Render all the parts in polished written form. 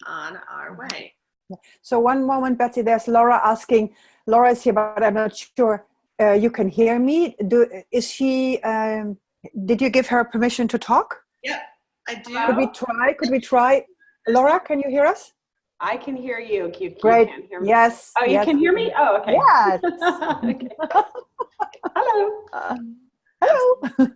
on our way. So one moment, Betsy, there's Laura asking. Laura is here, but I'm not sure you can hear me. Is she, did you give her permission to talk? Yep, I do. Could we try? Laura, can you hear us? I can hear you. Great. Can't hear me. Yes. Oh, you can hear me? Oh, okay. Yes. Okay. Hello. Hello.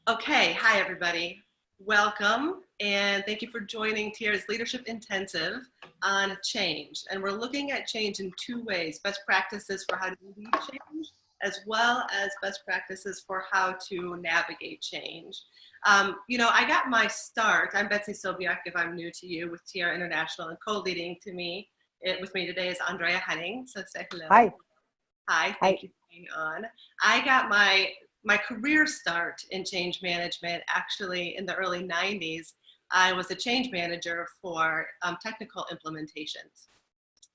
Okay. Hi, everybody. Welcome. And thank you for joining Tiara's Leadership Intensive on change. And we're looking at change in two ways: best practices for how to lead change, as well as best practices for how to navigate change. I got my start. I'm Betsy Sobiech, if I'm new to you, with Tiara International, and co-leading with me today is Andrea Henning. So say hello. Hi. Hi, thank you for being on. I got my career start in change management actually in the early 90s. I was a change manager for technical implementations.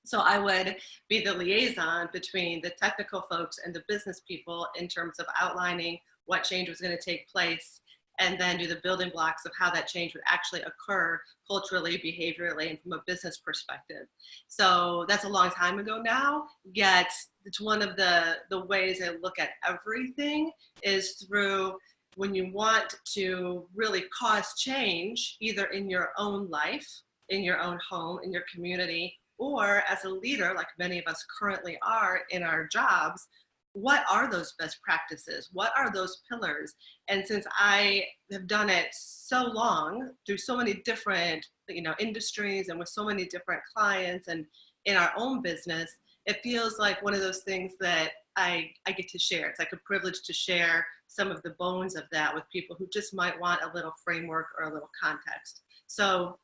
So I would be the liaison between the technical folks and the business people in terms of outlining what change was going to take place, and then do the building blocks of how that change would actually occur culturally, behaviorally, and from a business perspective. So that's a long time ago now, yet it's one of the ways I look at everything is through when you want to really cause change, either in your own life, in your own home, in your community, or as a leader, like many of us currently are in our jobs. What are those best practices? What are those pillars? And since I have done it so long through so many different industries and with so many different clients and in our own business, it feels like one of those things that I get to share. It's like a privilege to share some of the bones of that with people who just might want a little framework or a little context. So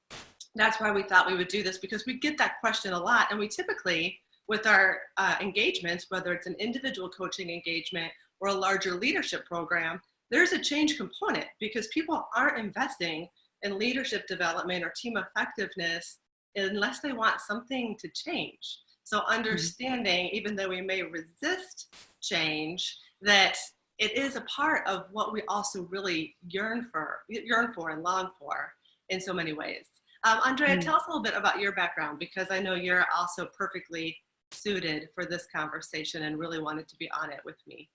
that's why we thought we would do this, because we get that question a lot, and we typically, with our engagements, whether it's an individual coaching engagement or a larger leadership program, there's a change component because people aren't investing in leadership development or team effectiveness unless they want something to change. So understanding, even though we may resist change, that it is a part of what we also really yearn for and long for in so many ways. Andrea, tell us a little bit about your background, because I know you're also perfectly suited for this conversation and really wanted to be on it with me.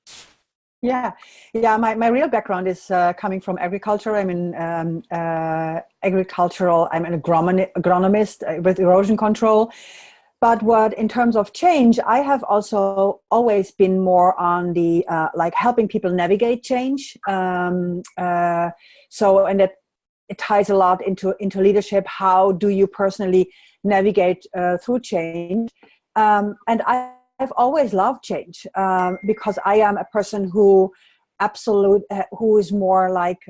Yeah. My real background is coming from agriculture. I'm in agricultural. I'm an agronomist with erosion control. But in terms of change, I have also always been more on the helping people navigate change. And that it ties a lot into leadership. How do you personally navigate through change? And I've always loved change because I am a person who is more like,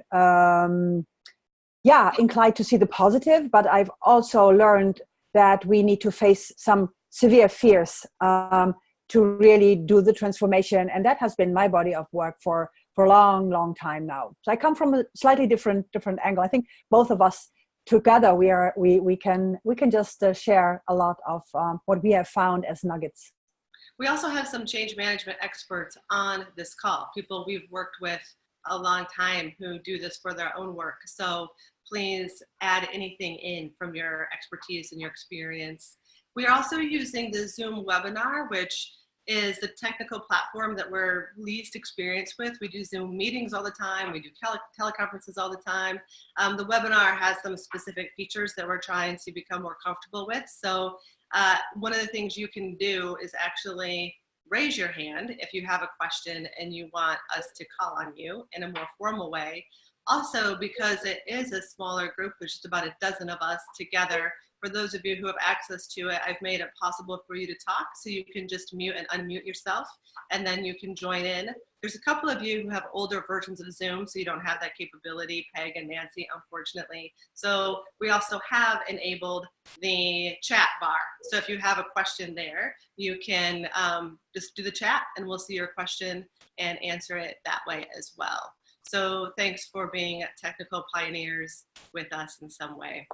inclined to see the positive, but I've also learned that we need to face some severe fears to really do the transformation. And that has been my body of work for a long, long time now. So I come from a slightly different angle. I think both of us together, we can just share a lot of what we have found as nuggets. We also have some change management experts on this call, people we've worked with a long time who do this for their own work. So please add anything in from your expertise and your experience. We are also using the Zoom webinar, which is the technical platform that we're least experienced with. We do Zoom meetings all the time. We do teleconferences all the time. The webinar has some specific features that we're trying to become more comfortable with. So one of the things you can do is actually raise your hand if you have a question and you want us to call on you in a more formal way. Also, because it is a smaller group, there's just about a dozen of us together. For those of you who have access to it, I've made it possible for you to talk, so you can just mute and unmute yourself, and then you can join in. There's a couple of you who have older versions of Zoom, so you don't have that capability, Peg and Nancy, unfortunately. So we also have enabled the chat bar. So if you have a question there, you can just do the chat, and we'll see your question and answer it that way as well. So thanks for being technical pioneers with us in some way.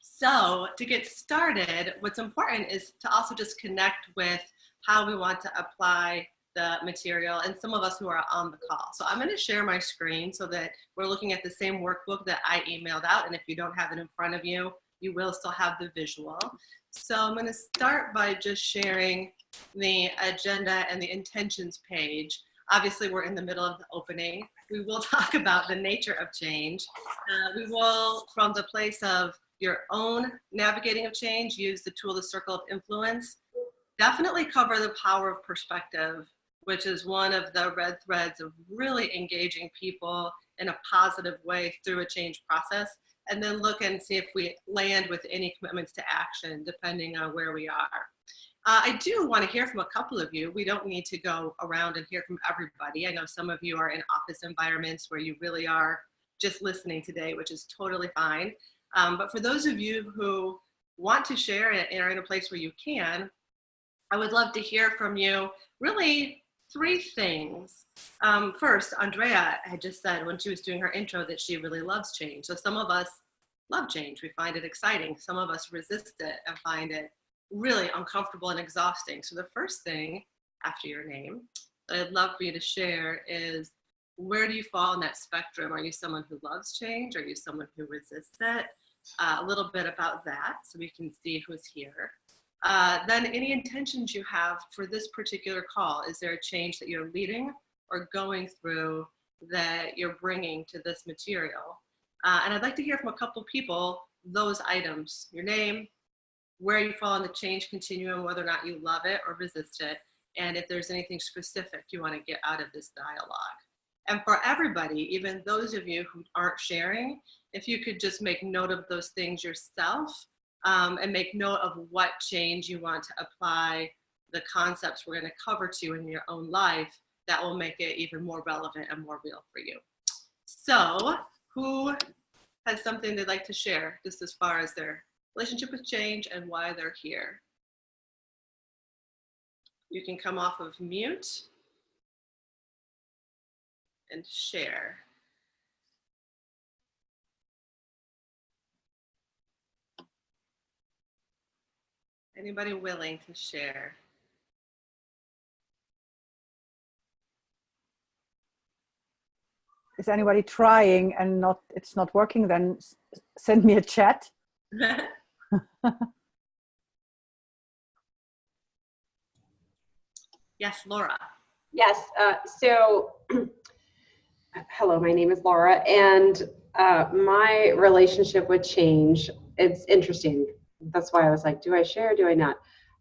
So to get started, what's important is to also just connect with how we want to apply the material and some of us who are on the call. So I'm going to share my screen so that we're looking at the same workbook that I emailed out. And if you don't have it in front of you, you will still have the visual. So I'm going to start by just sharing the agenda and the intentions page. Obviously, we're in the middle of the opening. We will talk about the nature of change. We will, from the place of your own navigating of change, use the tool, the circle of influence. Definitely cover the power of perspective, which is one of the red threads of really engaging people in a positive way through a change process. And then look and see if we land with any commitments to action, depending on where we are. I do want to hear from a couple of you. We don't need to go around and hear from everybody. I know some of you are in office environments where you really are just listening today, which is totally fine. But for those of you who want to share and are in a place where you can, I would love to hear from you really 3 things. First, Andrea had just said when she was doing her intro that she really loves change. So some of us love change. We find it exciting. Some of us resist it and find it really uncomfortable and exhausting. So the first thing after your name that I'd love for you to share is, where do you fall in that spectrum? Are you someone who loves change? Are you someone who resists it? A little bit about that so we can see who's here. Then any intentions you have for this particular call. Is there a change that you're leading or going through that you're bringing to this material? And I'd like to hear from a couple people those items: your name, where you fall in the change continuum, whether or not you love it or resist it, and if there's anything specific you want to get out of this dialogue. And for everybody, even those of you who aren't sharing, if you could just make note of those things yourself, and make note of what change you want to apply the concepts we're going to cover to in your own life, that will make it even more relevant and more real for you. So who has something they'd like to share just as far as their relationship with change and why they're here? You can come off of mute and share. Anybody willing to share? Is anybody trying and it's not working? Then send me a chat. Yes, Laura. Yes. So, hello, my name is Laura, and my relationship with change, it's interesting. That's why I was like, do I share? Do I not?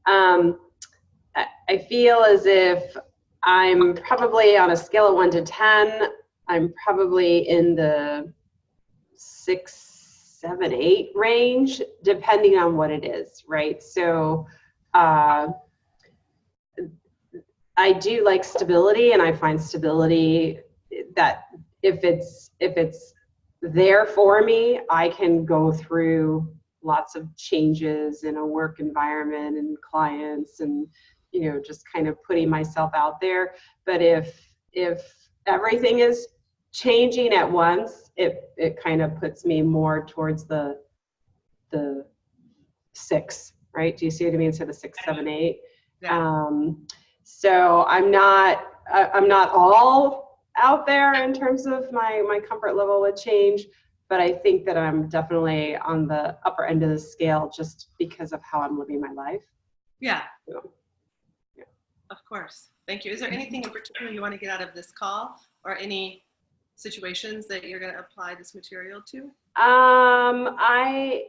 I feel as if I'm probably on a scale of 1 to 10. I'm probably in the 6, 7, 8 range, depending on what it is, right? So I do like stability, and I find stability that if it's there for me, I can go through lots of changes in a work environment and clients, and just kind of putting myself out there. But if everything is changing at once, it kind of puts me more towards the 6, right? Do you see what I mean? So the 6, 7, 8. Yeah. So I'm not all out there in terms of my comfort level with change, but I think that I'm definitely on the upper end of the scale just because of how I'm living my life. Yeah. So, yeah. Of course. Thank you. Is there anything in particular you want to get out of this call, or any situations that you're going to apply this material to? I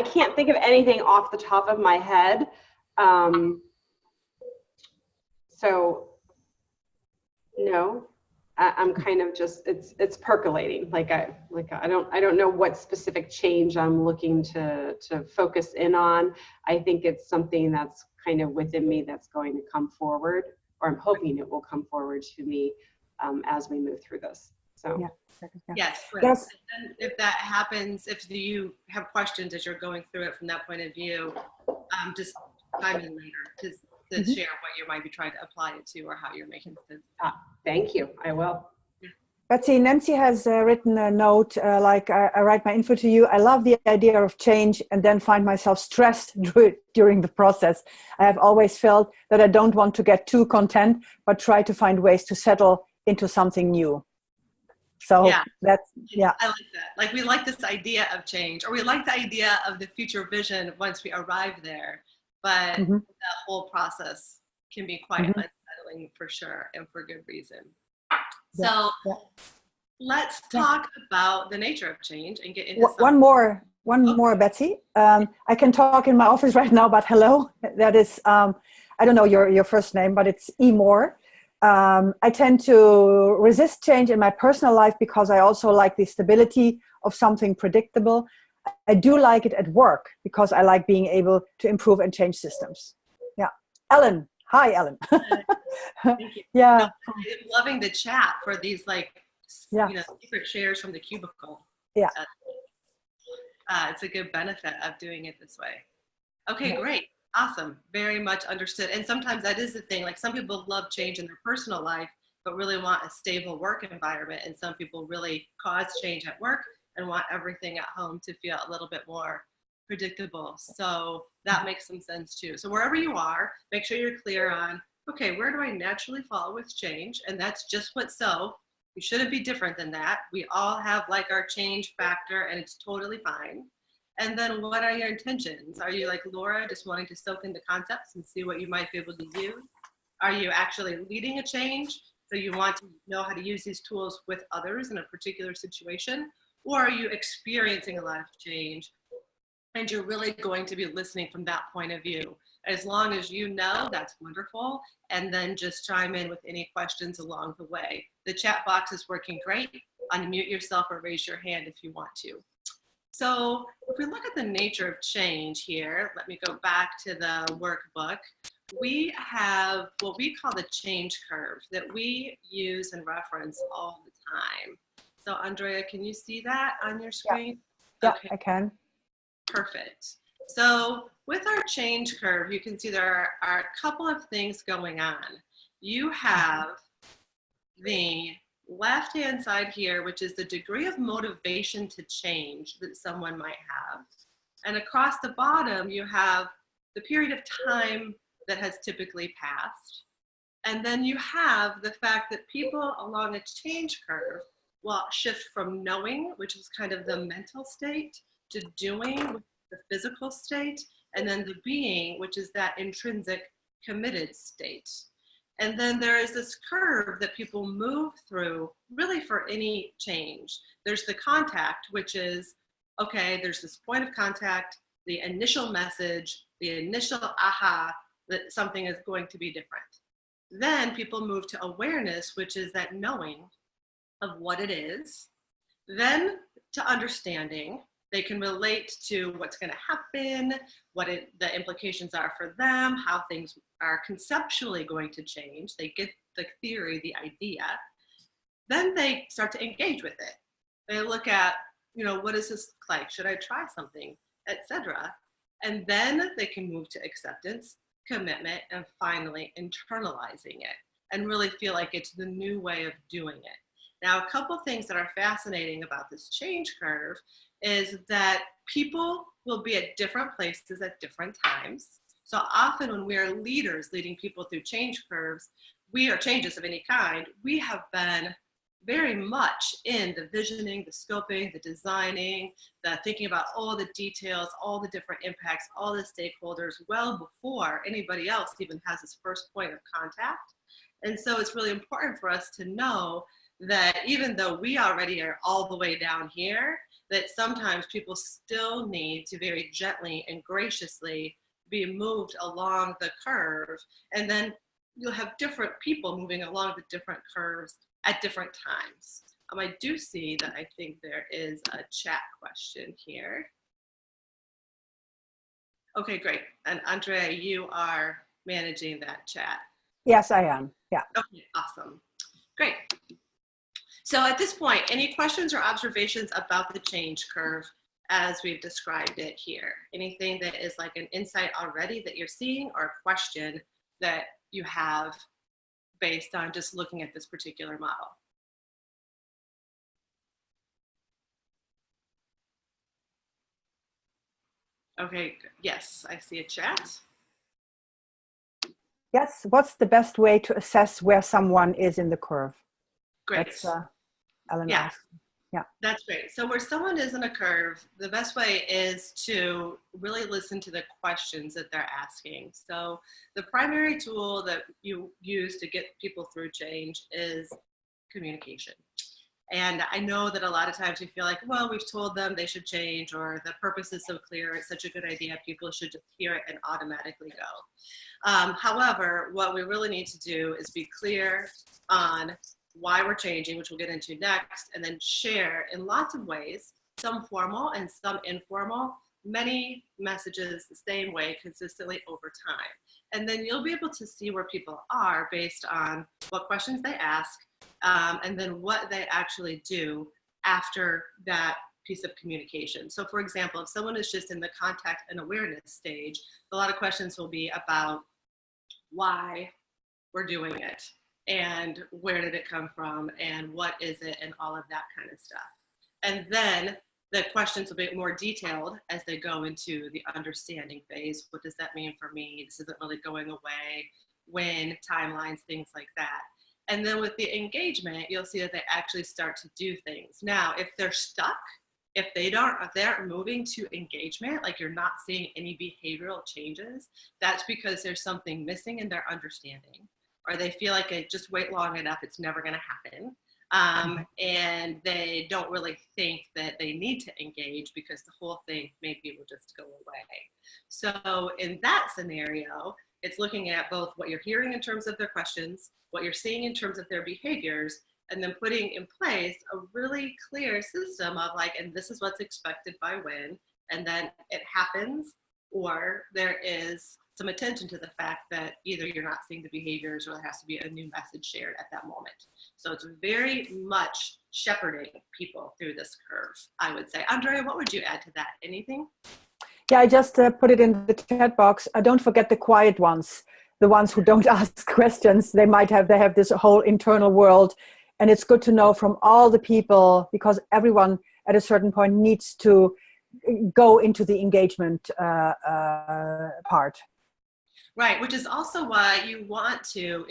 can't think of anything off the top of my head. So no, I'm kind of just, it's percolating. I don't know what specific change I'm looking to focus in on. I think it's something that's kind of within me that's going to come forward, or I'm hoping it will come forward to me as we move through this. So Yeah. Yes. Yes. And if that happens, if you have questions as you're going through it from that point of view, just chime in later to share what you might be trying to apply it to, or how you're making sense. Thank you. I will. Betsy, Nancy has written a note, I write my info to you. I love the idea of change and then find myself stressed during the process. I have always felt that I don't want to get too content, but try to find ways to settle into something new. So Yeah. that's, yeah. I like that. Like we like this idea of change, or we like the idea of the future vision once we arrive there. But Mm-hmm. that whole process can be quite Mm-hmm. unsettling for sure, and for good reason. Yeah. So Yeah. let's Yeah. talk about the nature of change and get into One more, Betsy. I can talk in my office right now, but hello. That is, I don't know your first name, but it's E. Moore. I tend to resist change in my personal life because I also like the stability of something predictable. I do like it at work because I like being able to improve and change systems. Yeah. Ellen. Hi, Ellen. Thank you. Yeah. No, I'm loving the chat for these Yeah. secret shares from the cubicle. Yeah. It's a good benefit of doing it this way. Okay, Yeah. great. Awesome. Very much understood. And sometimes that is the thing. Like some people love change in their personal life, but really want a stable work environment. And some people really cause change at work and want everything at home to feel a little bit more predictable. So that makes some sense too. So wherever you are, make sure you're clear on, okay, where do I naturally fall with change? And that's just what's so. You shouldn't be different than that. We all have like our change factor and it's totally fine. And then what are your intentions? Are you like Laura, just wanting to soak in the concepts and see what you might be able to use? Are you actually leading a change? So you want to know how to use these tools with others in a particular situation? Or are you experiencing a lot of change and you're really going to be listening from that point of view? As long as you know, that's wonderful. And then just chime in with any questions along the way. The chat box is working great. Unmute yourself or raise your hand if you want to. So if we look at the nature of change here, let me go back to the workbook. We have what we call the change curve that we use and reference all the time. So Andrea, can you see that on your screen? Yeah, okay. I can. Perfect. So with our change curve, you can see there are a couple of things going on. You have the left-hand side here, which is the degree of motivation to change that someone might have. And across the bottom, you have the period of time that has typically passed. And then you have the fact that people along a change curve will shift from knowing, which is kind of the mental state, to doing, the physical state, and then the being, which is that intrinsic committed state. And then there is this curve that people move through really for any change. There's the contact, which is, okay, there's this point of contact, the initial message, the initial aha, that something is going to be different. Then people move to awareness, which is that knowing of what it is. Then to understanding. They can relate to what's going to happen, what the implications are for them, how things are conceptually going to change. They get the theory, the idea. Then they start to engage with it. They look at, what does this look like? Should I try something, etc. And then they can move to acceptance, commitment, and finally internalizing it and really feel like it's the new way of doing it. Now, a couple things that are fascinating about this change curve is that people will be at different places at different times. So often when we are leaders leading people through change curves, changes of any kind, we have been very much in the visioning, the scoping, the designing, the thinking about all the details, all the different impacts, all the stakeholders, well before anybody else even has this first point of contact. And so it's really important for us to know that even though we already are all the way down here, that sometimes people still need to very gently and graciously be moved along the curve. And then you'll have different people moving along the different curves at different times. I do see that I think there is a chat question here. Okay, great. And Andrea, you are managing that chat. Yes, I am. Yeah. Okay, awesome. Great. So at this point, any questions or observations about the change curve as we've described it here? Anything that is like an insight already that you're seeing, or a question that you have based on just looking at this particular model? Okay, yes, I see a chat. Yes, what's the best way to assess where someone is in the curve? Great. That's, Ellen Yeah. asked. Yeah. That's great. So where someone is in a curve, the best way is to really listen to the questions that they're asking. So the primary tool that you use to get people through change is communication. And I know that a lot of times we feel like, well, we've told them they should change, or the purpose is so clear, it's such a good idea, people should just hear it and automatically go. However, what we really need to do is be clear on why we're changing, which we'll get into next, and then share in lots of ways, some formal and some informal, many messages the same way consistently over time. And then you'll be able to see where people are based on what questions they ask, and then what they actually do after that piece of communication. So for example, if someone is just in the contact and awareness stage, a lot of questions will be about why we're doing it, and where did it come from, and what is it, and all of that kind of stuff. And then the questions will be more detailed as they go into the understanding phase. What does that mean for me? This isn't really going away. When, timelines, things like that. And then with the engagement, you'll see that they actually start to do things. Now, if they're stuck, if they're moving to engagement, like you're not seeing any behavioral changes, that's because there's something missing in their understanding, or they feel like they just wait long enough, it's never going to happen. And they don't really think that they need to engage because the whole thing maybe will just go away. So in that scenario, it's looking at both what you're hearing in terms of their questions, what you're seeing in terms of their behaviors, and then putting in place a really clear system of like, and this is what's expected by when, and then it happens, or there is some attention to the fact that either you're not seeing the behaviors or there has to be a new message shared at that moment. So it's very much shepherding people through this curve, I would say. Andrea, what would you add to that? Anything? Yeah, I just put it in the chat box. Don't forget the quiet ones, the ones who don't ask questions. They have this whole internal world. And it's good to know from all the people, because everyone at a certain point needs to go into the engagement part. Right, which is also why you want to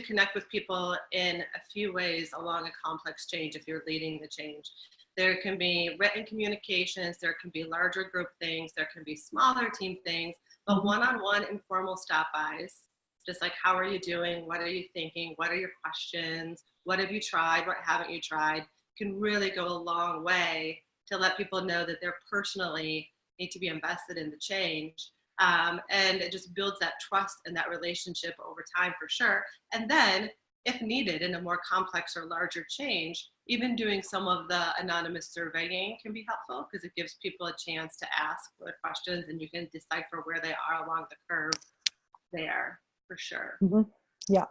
connect with people in a few ways along a complex change if you're leading the change. There can be written communications, there can be larger group things, there can be smaller team things, but one-on-one informal stop-bys, just like, how are you doing? What are you thinking? What are your questions? What have you tried? What haven't you tried? Can really go a long way to let people know that they're personally need to be invested in the change. And it just builds that trust and that relationship over time for sure. And then if needed in a more complex or larger change, even doing some of the anonymous surveying can be helpful, because it gives people a chance to ask the questions and you can decipher where they are along the curve there for sure. Yeah.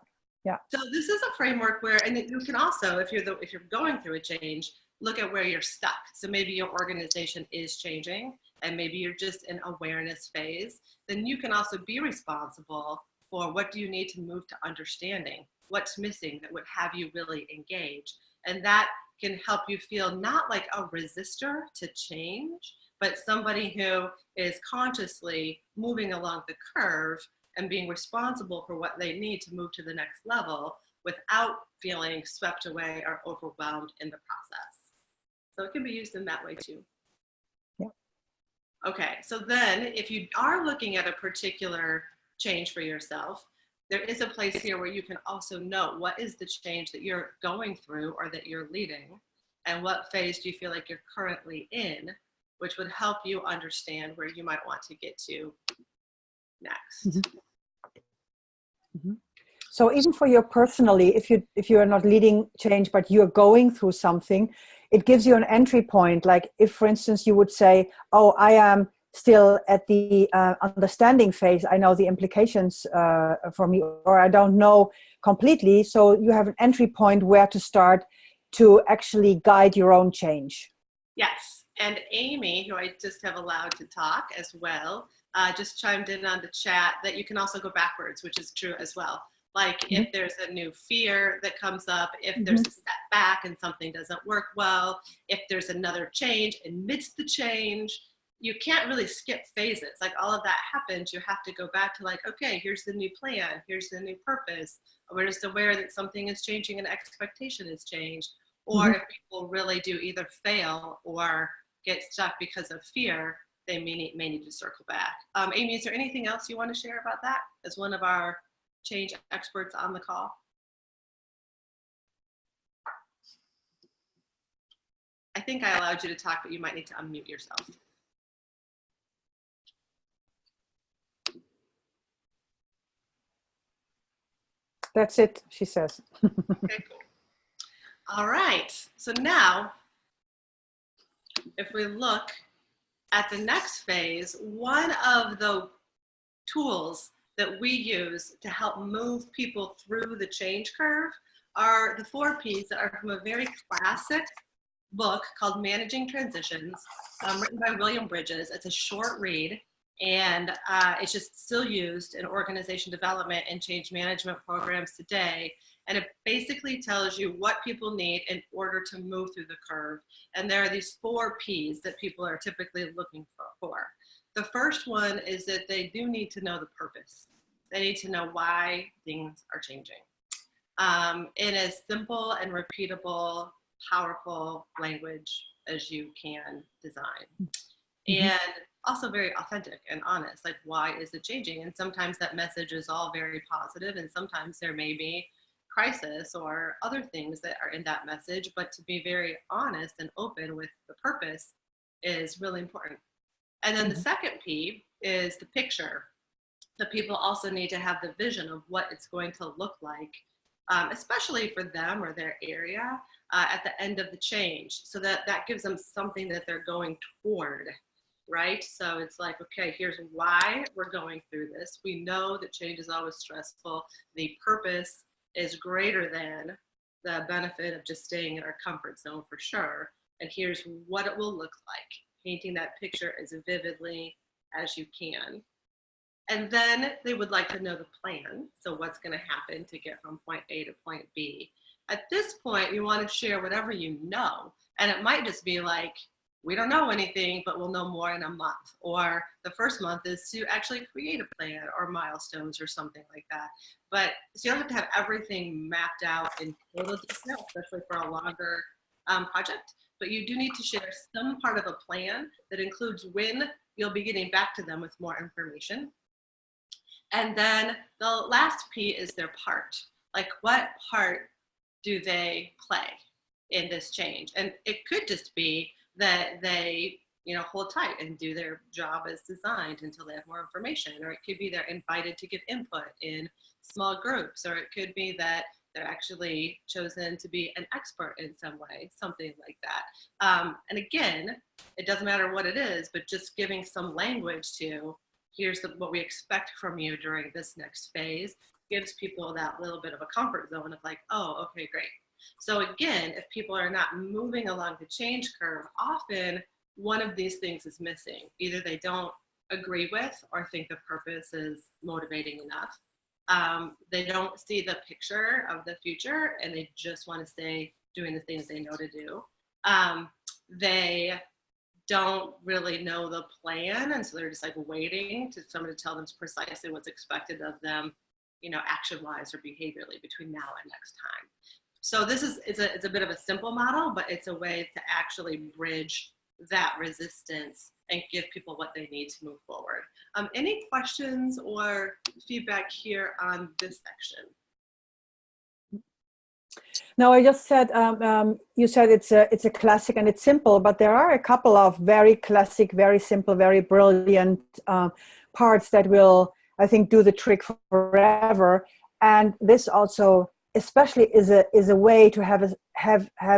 Yeah. So this is a framework where, and you can also, if you're going through a change, look at where you're stuck. So maybe your organization is changing and maybe you're just in awareness phase. Then you can also be responsible for what do you need to move to understanding, what's missing that would have you really engage. And that can help you feel not like a resistor to change, but somebody who is consciously moving along the curve and being responsible for what they need to move to the next level without feeling swept away or overwhelmed in the process. So it can be used in that way too. Yeah. Okay, so then if you are looking at a particular change for yourself, there is a place here where you can also note what is the change that you're going through or that you're leading, and what phase do you feel like you're currently in, which would help you understand where you might want to get to next. So even for you personally, if you are not leading change, but you're going through something, it gives you an entry point. Like if, for instance, you would say, oh, I am still at the understanding phase. I know the implications for me, or I don't know completely. So you have an entry point where to start to actually guide your own change. Yes, and Amy, who I just have allowed to talk as well, just chimed in on the chat that you can also go backwards, which is true as well. Like if there's a new fear that comes up, if there's a setback and something doesn't work well, if there's another change amidst the change, you can't really skip phases. Like all of that happens, you have to go back to like, okay, here's the new plan, here's the new purpose. We're just aware that something is changing and expectation is changed. or if people really do either fail or get stuck because of fear, they may need to circle back. Amy, is there anything else you want to share about that as one of our change experts on the call? I think I allowed you to talk, but you might need to unmute yourself. That's it, she says. Okay, cool. All right, so now if we look at the next phase, one of the tools that we use to help move people through the change curve are the 4 Ps that are from a very classic book called Managing Transitions, written by William Bridges. It's a short read, and it's just still used in organization development and change management programs today. And it basically tells you what people need in order to move through the curve. And there are these 4 Ps that people are typically looking for. The first one is that they do need to know the purpose. They need to know why things are changing in as simple and repeatable, powerful language as you can design. And also very authentic and honest, like, why is it changing? And sometimes that message is all very positive, and sometimes there may be crisis or other things that are in that message, but to be very honest and open with the purpose is really important. And then the second P is the picture. The people also need to have the vision of what it's going to look like, especially for them or their area at the end of the change, so that gives them something that they're going toward, right? So it's like, okay, here's why we're going through this. We know that change is always stressful. The purpose is greater than the benefit of just staying in our comfort zone, for sure. And here's what it will look like, painting that picture as vividly as you can. And then they would like to know the plan. So what's going to happen to get from point A to point B. At this point, you want to share whatever you know. And it might just be like, we don't know anything, but we'll know more in a month. Or the first month is to actually create a plan or milestones or something like that. But so you don't have to have everything mapped out in total detail, especially for a longer project. But you do need to share some part of a plan that includes when you'll be getting back to them with more information. And then the last P is their part. Like, what part do they play in this change? And it could just be that they, hold tight and do their job as designed until they have more information. Or it could be they're invited to give input in small groups. Or it could be that they're actually chosen to be an expert in some way, something like that. And again, it doesn't matter what it is, but just giving some language to, here's what we expect from you during this next phase, gives people that little bit of a comfort zone of like, oh, okay, great. So again, if people are not moving along the change curve, often one of these things is missing. Either they don't agree with or think the purpose is motivating enough. They don't see the picture of the future and they just want to stay doing the things they know to do. They don't really know the plan, and so they're just like waiting to somebody to tell them precisely what's expected of them, action-wise or behaviorally between now and next time. So this is it's a bit of a simple model, but it's a way to actually bridge that resistance and give people what they need to move forward. Any questions or feedback here on this section? No, I just said, you said it's a classic and it's simple, but there are a couple of very classic, very simple, very brilliant parts that will, I think, do the trick forever. And this also, especially, is a way to have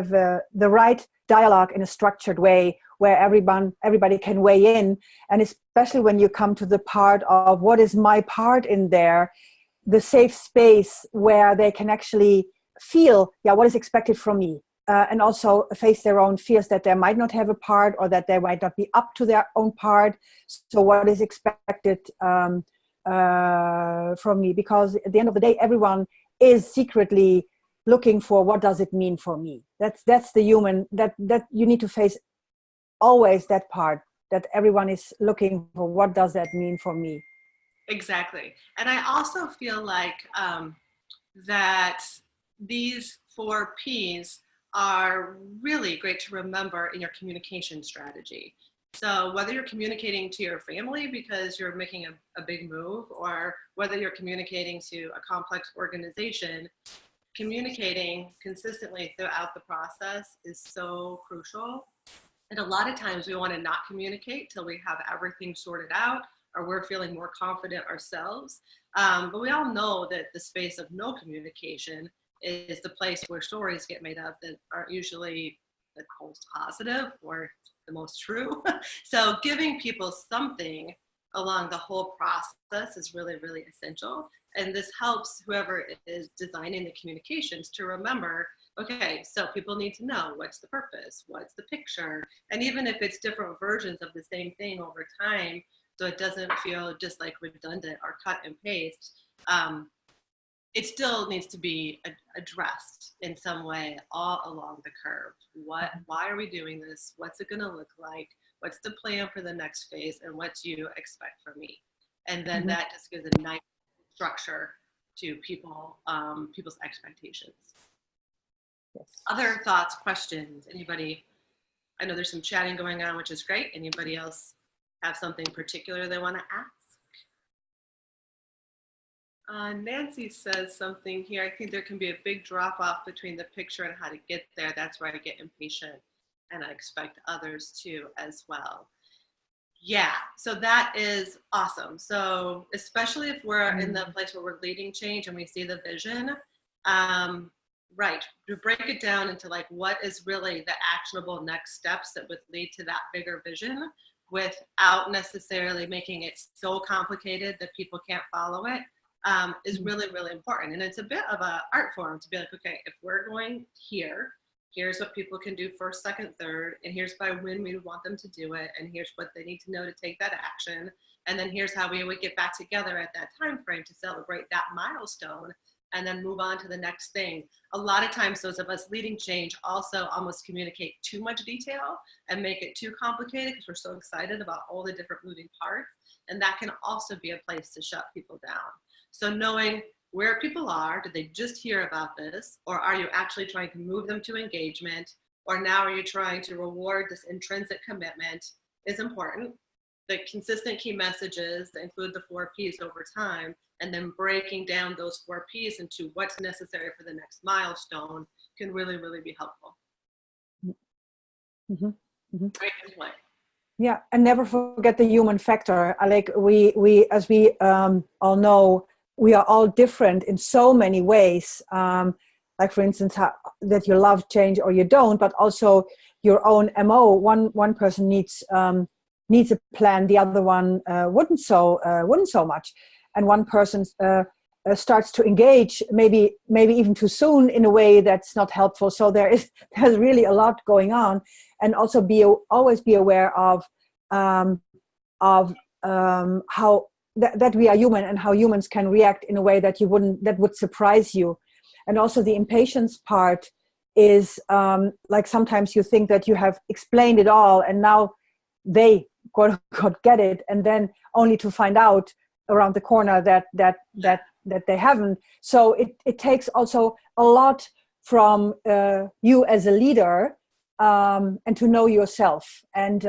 the right dialogue in a structured way where everybody can weigh in. And especially when you come to the part of what is my part in there, the safe space where they can actually feel, what is expected from me, and also face their own fears that they might not have a part or that they might not be up to their own part. So what is expected from me? Because at the end of the day, everyone is secretly looking for what does it mean for me. That's the human, that you need to face always that part, that everyone is looking for what does that mean for me. Exactly. And I also feel like that these 4 Ps are really great to remember in your communication strategy. So whether you're communicating to your family because you're making a big move, or whether you're communicating to a complex organization, communicating consistently throughout the process is so crucial. And a lot of times we want to not communicate till we have everything sorted out, or we're feeling more confident ourselves. But we all know that the space of no communication is the place where stories get made up that aren't usually the most positive or the most true. So giving people something along the whole process is really, really essential. And this helps whoever is designing the communications to remember, okay, so people need to know what's the purpose, what's the picture, and even if it's different versions of the same thing over time, so it doesn't feel just like redundant or cut and paste, it still needs to be addressed in some way all along the curve. Why are we doing this? What's it gonna look like? What's the plan for the next phase? And what do you expect from me? And then that just gives a nice structure to people's expectations. Yes. Other thoughts, questions, anybody? I know there's some chatting going on, which is great. Anybody else have something particular they want to ask? Nancy says something here. I think there can be a big drop off between the picture and how to get there. That's where I get impatient, and I expect others to as well. Yeah, so that is awesome. So especially if we're in the place where we're leading change and we see the vision, right, to break it down into like what is really the actionable next steps that would lead to that bigger vision without necessarily making it so complicated that people can't follow it, is really, really important. And it's a bit of an art form to be like, okay, if we're going here, here's what people can do first, second, third, and here's by when we want them to do it, and here's what they need to know to take that action, and then here's how we would get back together at that time frame to celebrate that milestone, and then move on to the next thing. A lot of times those of us leading change also almost communicate too much detail and make it too complicated because we're so excited about all the different moving parts, and that can also be a place to shut people down. So knowing where people are, did they just hear about this? Or are you actually trying to move them to engagement? Or now are you trying to reward this intrinsic commitment is important. The consistent key messages that include the 4 Ps over time, and then breaking down those 4 Ps into what's necessary for the next milestone can really, really be helpful. Great point. Yeah, and never forget the human factor. Like we as we all know, we are all different in so many ways. Like for instance, that you love change or you don't, but also your own MO. One person needs a plan, the other one wouldn't so much, and one person starts to engage maybe even too soon in a way that's not helpful. So there's really a lot going on, and also always be aware of how that we are human and how humans can react in a way that would surprise you. And also the impatience part is like sometimes you think that you have explained it all and now they quote unquote get it, and then only to find out around the corner that they haven't. So it takes also a lot from you as a leader, and to know yourself, and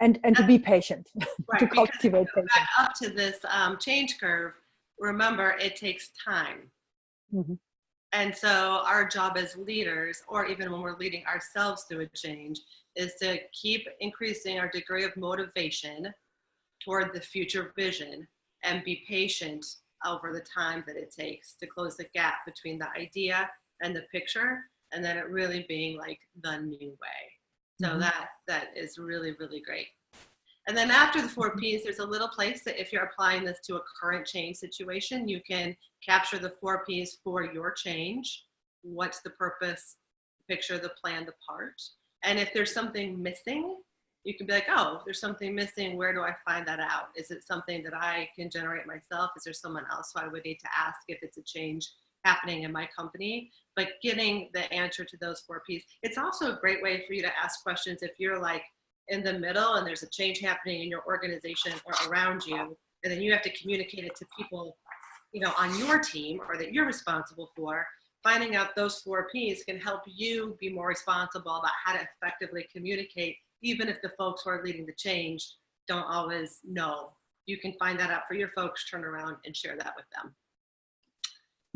and to be patient, right, to cultivate patience. Back up to this change curve, remember it takes time. And so our job as leaders, or even when we're leading ourselves through a change, is to keep increasing our degree of motivation toward the future vision and be patient over the time that it takes to close the gap between the idea and the picture, and then it really being like the new way. So that is really, really great. And then after the 4 Ps, there's a little place that if you're applying this to a current change situation, you can capture the 4 Ps for your change. What's the purpose, the picture, the plan, the part. And if there's something missing, you can be like, oh, there's something missing. Where do I find that out? Is it something that I can generate myself? Is there someone else who I would need to ask if it's a change happening in my company? But getting the answer to those 4 Ps. It's also a great way for you to ask questions if you're like in the middle and there's a change happening in your organization or around you, and then you have to communicate it to people, on your team or that you're responsible for. finding out those 4 P's can help you be more responsible about how to effectively communicate, even if the folks who are leading the change don't always know. You can find that out for your folks, turn around and share that with them.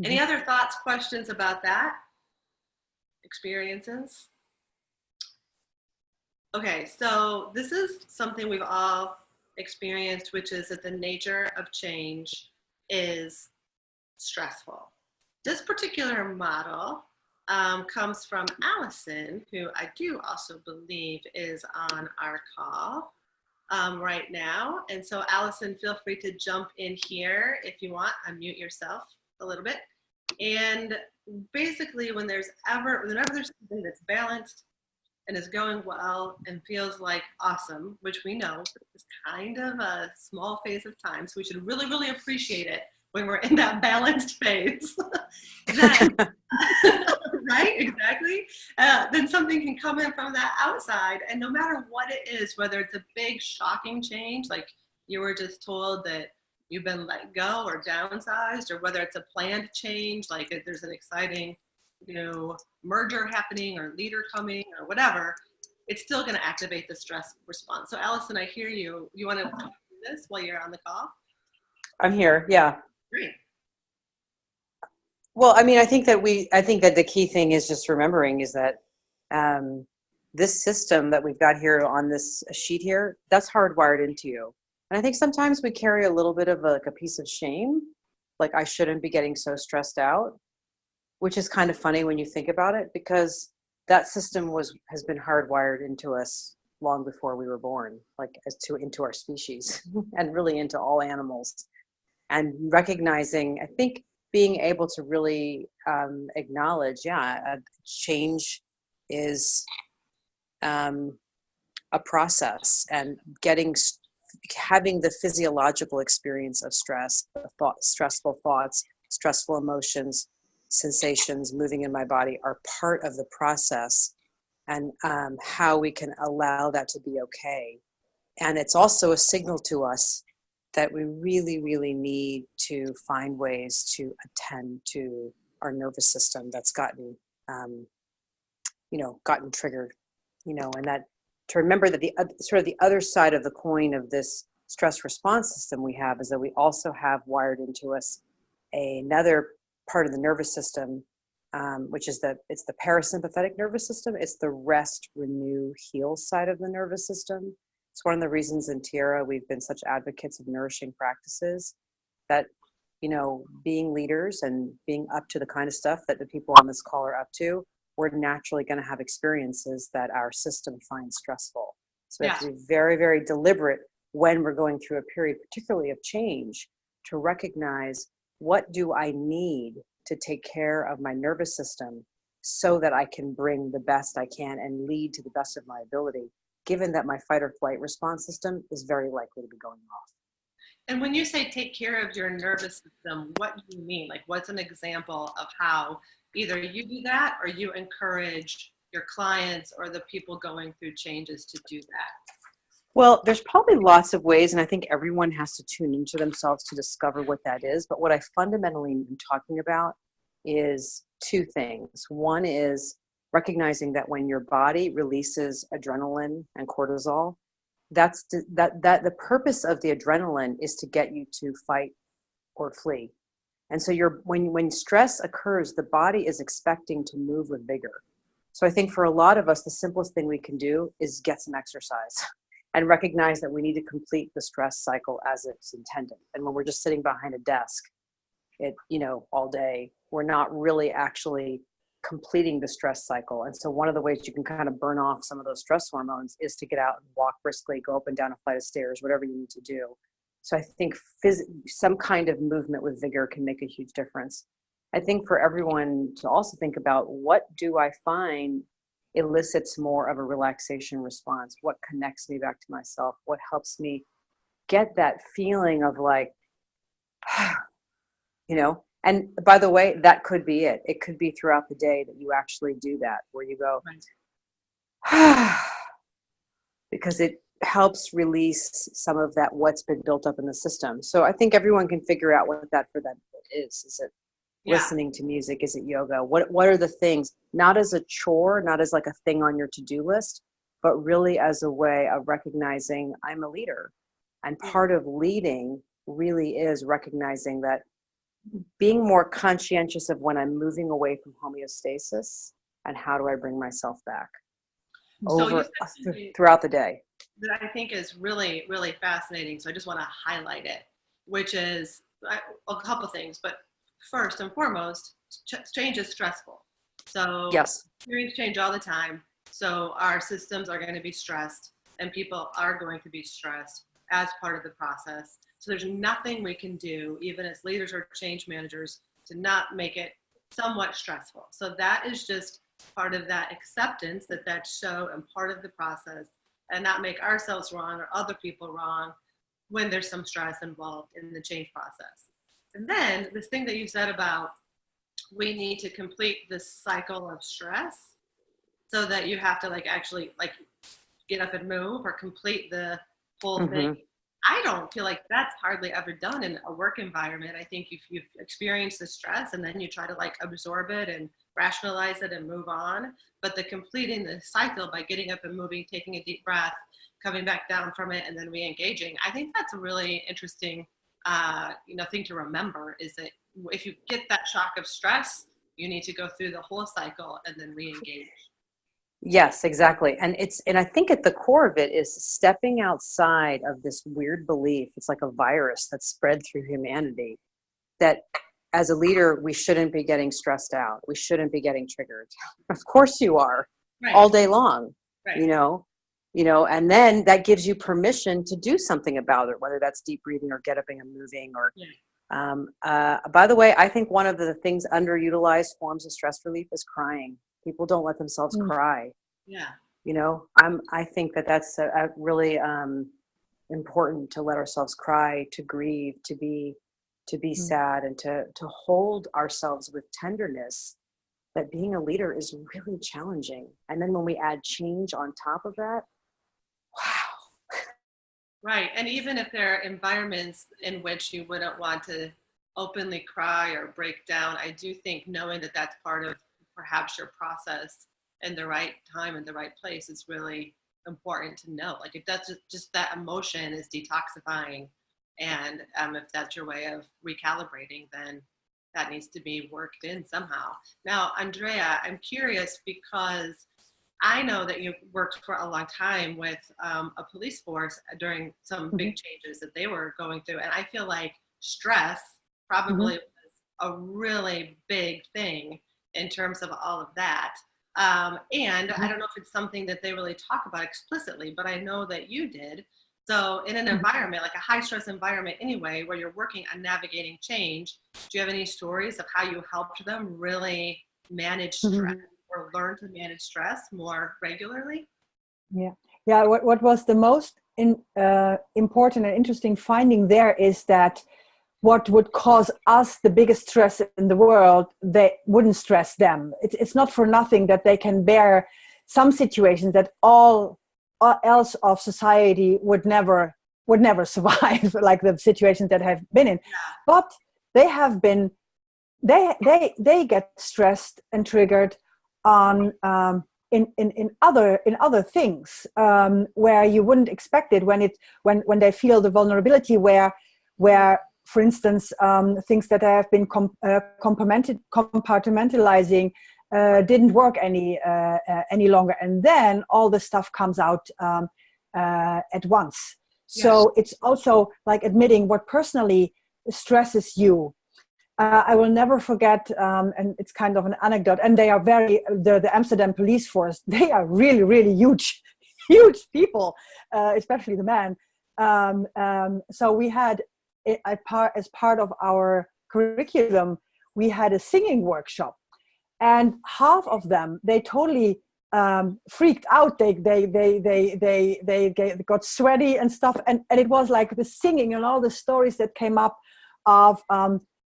Any other thoughts, questions about that? Experiences? Okay, so this is something we've all experienced, which is that the nature of change is stressful. This particular model comes from Allison, who I do also believe is on our call right now. And so Allison, feel free to jump in here if you want, unmute yourself a little bit. And basically whenever there's something that's balanced and is going well and feels like awesome, which we know is kind of a small phase of time, so we should really, really appreciate it when we're in that balanced phase. Then, right, exactly. Then something can come in from that outside, and no matter what it is, whether it's a big shocking change, like you were just told that you've been let go or downsized, or whether it's a planned change, like if there's an exciting merger happening or leader coming or whatever, it's still going to activate the stress response. So Allison, I hear you. You want to do this while you're on the call? I'm here. Yeah. Great. Well, I mean, I think that the key thing is just remembering is that this system that we've got here on this sheet here, that's hardwired into you. And I think sometimes we carry a little bit of a piece of shame, like I shouldn't be getting so stressed out, which is kind of funny when you think about it, because that system has been hardwired into us long before we were born, like into our species and really into all animals. And recognizing, I think, being able to really acknowledge, a change is a process, and having the physiological experience of stress, stressful thoughts, stressful emotions, sensations moving in my body are part of the process, and how we can allow that to be okay. And it's also a signal to us that we really, really need to find ways to attend to our nervous system that's gotten triggered, and that to remember that the other side of the coin of this stress response system we have is that we also have wired into us another part of the nervous system, which is it's the parasympathetic nervous system. It's the rest, renew, heal side of the nervous system. It's one of the reasons in Tiara we've been such advocates of nourishing practices, that, being leaders and being up to the kind of stuff that the people on this call are up to, we're naturally going to have experiences that our system finds stressful. So we have to be very, very deliberate when we're going through a period, particularly of change, to recognize, what do I need to take care of my nervous system so that I can bring the best I can and lead to the best of my ability, given that my fight or flight response system is very likely to be going off. And when you say take care of your nervous system, what do you mean? Like, what's an example of how either you do that or you encourage your clients or the people going through changes to do that? Well, there's probably lots of ways, and I think everyone has to tune into themselves to discover what that is. But what I fundamentally am talking about is 2 things. One is recognizing that when your body releases adrenaline and cortisol, that the purpose of the adrenaline is to get you to fight or flee. And so when stress occurs, the body is expecting to move with vigor. So I think for a lot of us, the simplest thing we can do is get some exercise and recognize that we need to complete the stress cycle as it's intended. And when we're just sitting behind a desk, all day, we're not really actually completing the stress cycle. And so one of the ways you can kind of burn off some of those stress hormones is to get out and walk briskly, go up and down a flight of stairs, whatever you need to do. So I think some kind of movement with vigor can make a huge difference. I think for everyone to also think about, what do I find elicits more of a relaxation response? What connects me back to myself? What helps me get that feeling of like, and by the way, that could be it. It could be throughout the day that you actually do that, where you go, because it helps release some of that what's been built up in the system. So I think everyone can figure out what that for them is. Is it listening to music? Is it yoga? What are the things, not as a chore, not as like a thing on your to-do list, but really as a way of recognizing I'm a leader. And part of leading really is recognizing that, being more conscientious of when I'm moving away from homeostasis and how do I bring myself back throughout the day. That I think is really, really fascinating. So I just want to highlight it, which is a couple things. But first and foremost, change is stressful. So yes, things change all the time. So our systems are going to be stressed, and people are going to be stressed as part of the process. So there's nothing we can do, even as leaders or change managers, to not make it somewhat stressful. So that is just part of that acceptance that that's so and part of the process, and not make ourselves wrong or other people wrong when there's some stress involved in the change process. And then this thing that you said about we need to complete this cycle of stress, so that you have to actually get up and move or complete the whole thing. I don't feel like that's hardly ever done in a work environment. I think if you've experienced the stress and then you try to absorb it and rationalize it and move on, but the completing the cycle by getting up and moving, taking a deep breath, coming back down from it, and then re-engaging, I think that's a really interesting thing to remember, is that if you get that shock of stress, you need to go through the whole cycle and then re-engage. Yes, exactly. And I think at the core of it is stepping outside of this weird belief. It's like a virus that's spread through humanity, that as a leader, we shouldn't be getting stressed out. We shouldn't be getting triggered. Of course you are, right, all day long, right. And then that gives you permission to do something about it, whether that's deep breathing or get up and moving or, by the way, I think one of the things underutilized forms of stress relief is crying. People don't let themselves cry. Yeah. I think that's a really important, to let ourselves cry, to grieve, to be sad, and to hold ourselves with tenderness. That being a leader is really challenging. And then when we add change on top of that, wow. Right. And even if there are environments in which you wouldn't want to openly cry or break down, I do think knowing that that's part of perhaps your process in the right time and the right place is really important to know. It does just that emotion is detoxifying, and if that's your way of recalibrating, then that needs to be worked in somehow. Now, Andrea, I'm curious, because I know that you've worked for a long time with a police force during some big changes that they were going through, and I feel like stress probably was a really big thing in terms of all of that. And I don't know if it's something that they really talk about explicitly, but I know that you did. So in an environment, like a high stress environment anyway, where you're working on navigating change, do you have any stories of how you helped them really manage stress or learn to manage stress more regularly? Yeah. What was the most important and interesting finding there is that what would cause us the biggest stress in the world, they wouldn't stress them. It's not for nothing that they can bear some situations that all else of society would never survive, like the situations that have been in. But they have been, they get stressed and triggered on in other things where you wouldn't expect it, when they feel the vulnerability where for instance, things that have been compartmentalizing didn't work any longer, and then all the stuff comes out at once. So it's also like admitting what personally stresses you. I will never forget, and it's kind of an anecdote, and they are the Amsterdam police force, they are really, really huge people, especially the men. So we had, as part of our curriculum, we had a singing workshop, and half of them, they totally freaked out. They got sweaty and stuff, and it was like the singing and all the stories that came up of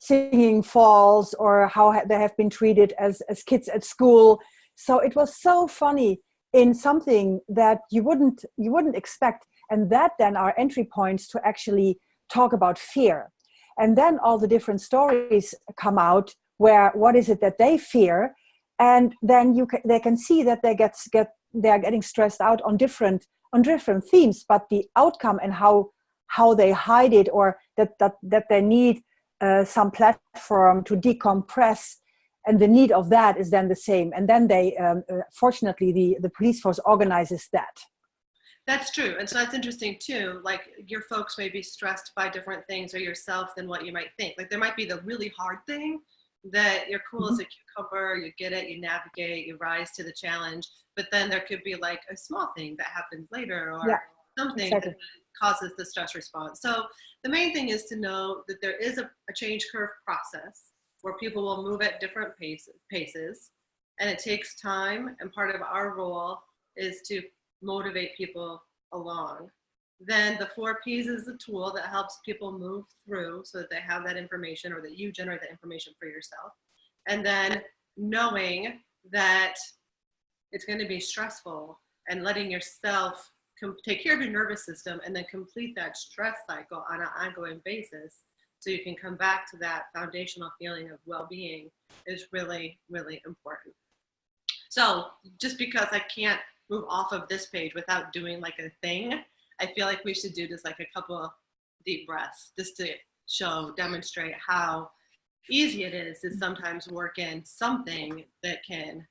singing falls, or how they have been treated as kids at school. So it was so funny, in something that you wouldn't expect, and that then are entry points to actually talk about fear. And then all the different stories come out where what is it that they fear, and then they can see that they are getting stressed out on different themes, but the outcome and how they hide it, or that they need some platform to decompress, and the need of that is then the same. And then they fortunately the police force organizes that. That's true. And so that's interesting too. Like, your folks may be stressed by different things, or yourself, than what you might think. Like, there might be the really hard thing that you're cool as a cucumber, you get it, you navigate, you rise to the challenge. But then there could be like a small thing that happens later, or something that causes the stress response. So the main thing is to know that there is a change curve process where people will move at different paces, and it takes time. And part of our role is to motivate people along. Then the 4 Ps is a tool that helps people move through so that they have that information, or that you generate that information for yourself. And then knowing that it's going to be stressful, and letting yourself take care of your nervous system, and then complete that stress cycle on an ongoing basis, so you can come back to that foundational feeling of well-being, is really, really important. So just because I can't move off of this page without doing like a thing, I feel like we should do just like a couple of deep breaths, just to demonstrate how easy it is to sometimes work in something that can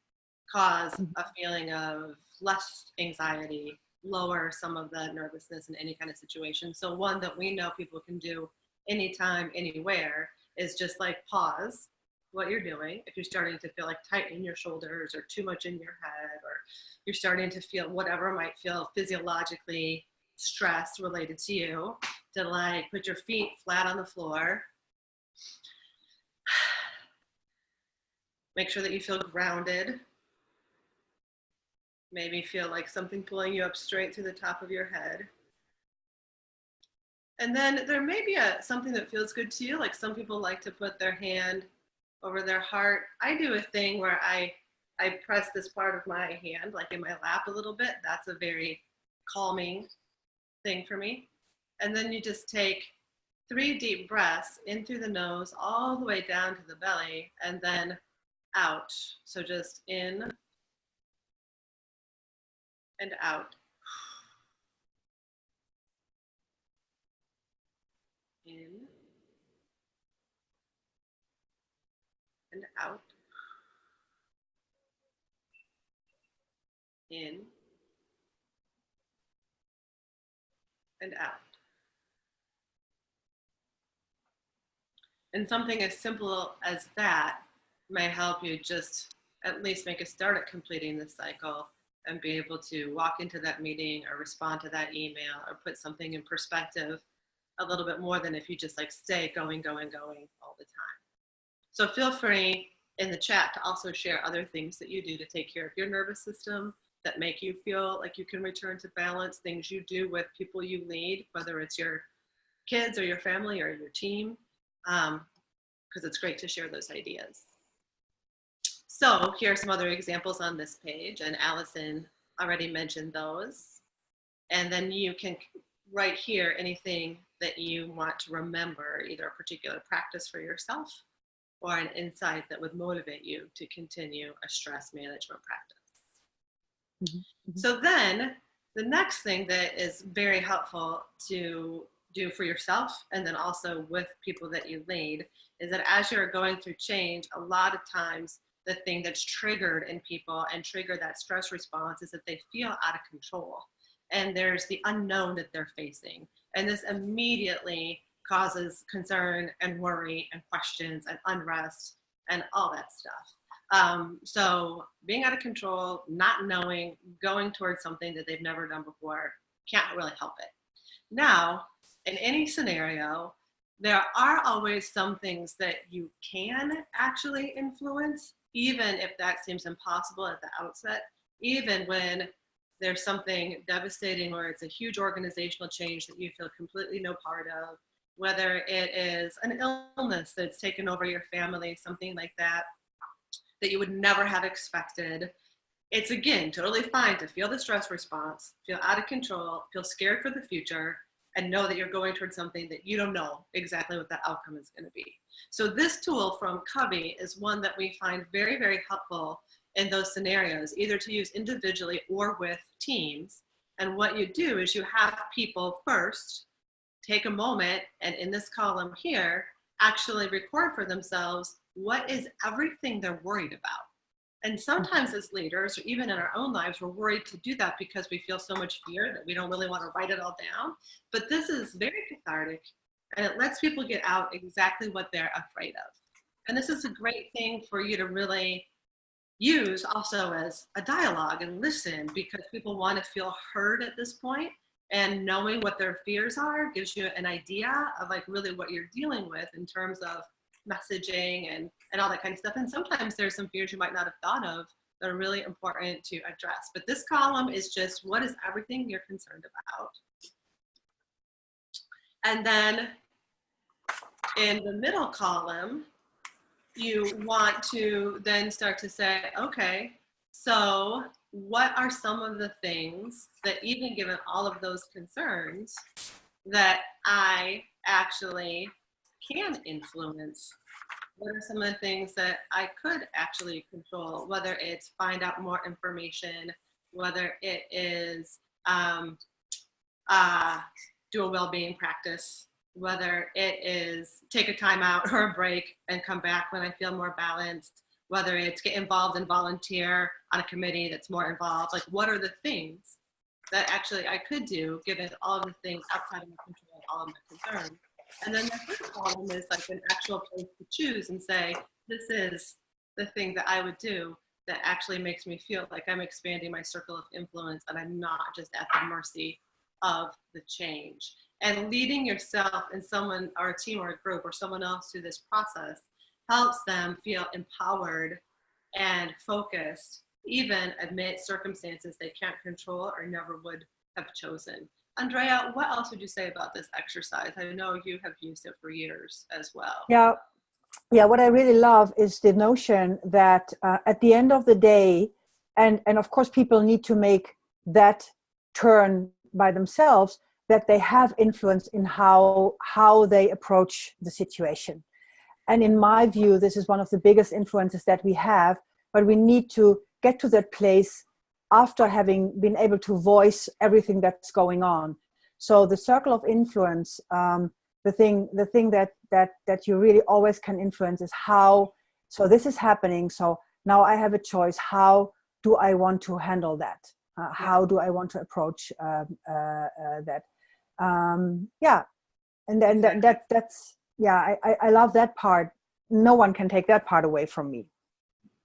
cause a feeling of less anxiety, lower some of the nervousness in any kind of situation. So one that we know people can do anytime, anywhere, is just like pause what you're doing. If you're starting to feel like tight in your shoulders, or too much in your head, or you're starting to feel whatever might feel physiologically stress related to you, to like put your feet flat on the floor. Make sure that you feel grounded. Maybe feel like something pulling you up straight through the top of your head. And then there may be something that feels good to you. Like, some people like to put their hand over their heart. I do a thing where I press this part of my hand like in my lap a little bit. That's a very calming thing for me. And then you just take 3 deep breaths in through the nose, all the way down to the belly, and then out. So just in and out. In and out. In and out. And something as simple as that might help you just at least make a start at completing this cycle, and be able to walk into that meeting, or respond to that email, or put something in perspective a little bit more than if you just like stay going all the time. So feel free in the chat to also share other things that you do to take care of your nervous system, that make you feel like you can return to balance, things you do with people you lead, whether it's your kids or your family or your team, because it's great to share those ideas. So here are some other examples on this page, and Allison already mentioned those. And then you can write here anything that you want to remember, either a particular practice for yourself or an insight that would motivate you to continue a stress management practice. So then the next thing that is very helpful to do for yourself, and then also with people that you lead, is that as you're going through change, a lot of times the thing that's triggered in people and trigger that stress response is that they feel out of control, and there's the unknown that they're facing. And this immediately causes concern and worry and questions and unrest and all that stuff. So being out of control, not knowing, going towards something that they've never done before, can't really help it. Now, in any scenario, there are always some things that you can actually influence, even if that seems impossible at the outset, even when there's something devastating or it's a huge organizational change that you feel completely no part of, whether it is an illness that's taken over your family, something like that, that you would never have expected. It's, again, totally fine to feel the stress response, feel out of control, feel scared for the future, and know that you're going towards something that you don't know exactly what the outcome is going to be. So this tool from Covey is one that we find very, very helpful in those scenarios, either to use individually or with teams. And what you do is you have people first take a moment, and in this column here, actually record for themselves what is everything they're worried about. And sometimes as leaders, or even in our own lives, we're worried to do that because we feel so much fear that we don't really want to write it all down. But this is very cathartic, and it lets people get out exactly what they're afraid of. And this is a great thing for you to really use also as a dialogue and listen, because people want to feel heard at this point, and knowing what their fears are gives you an idea of like really what you're dealing with in terms of messaging and all that kind of stuff. And sometimes there's some fears you might not have thought of that are really important to address. But this column is just what is everything you're concerned about. And then in the middle column, you want to then start to say, okay, so what are some of the things that, even given all of those concerns, that I actually can influence? What are some of the things that I could actually control, whether it's find out more information, whether it is do a well-being practice, whether it is take a time out or a break and come back when I feel more balanced, whether it's get involved and volunteer on a committee that's more involved. Like, what are the things that actually I could do given all of the things outside of my control, all of my concerns? And then the third column is like an actual place to choose and say, this is the thing that I would do that actually makes me feel like I'm expanding my circle of influence and I'm not just at the mercy of the change. And leading yourself and someone or a team or a group or someone else through this process helps them feel empowered and focused, even amid circumstances they can't control or never would have chosen. Andrea, what else would you say about this exercise? I know you have used it for years as well. Yeah, what I really love is the notion that at the end of the day, and of course people need to make that turn by themselves, that they have influence in how they approach the situation. And in my view, this is one of the biggest influences that we have, but we need to get to that place after having been able to voice everything that's going on. So the circle of influence, the thing that you really always can influence is how, so this is happening, so now I have a choice. How do I want to handle that? How do I want to approach that? And then that's, I love that part. No one can take that part away from me.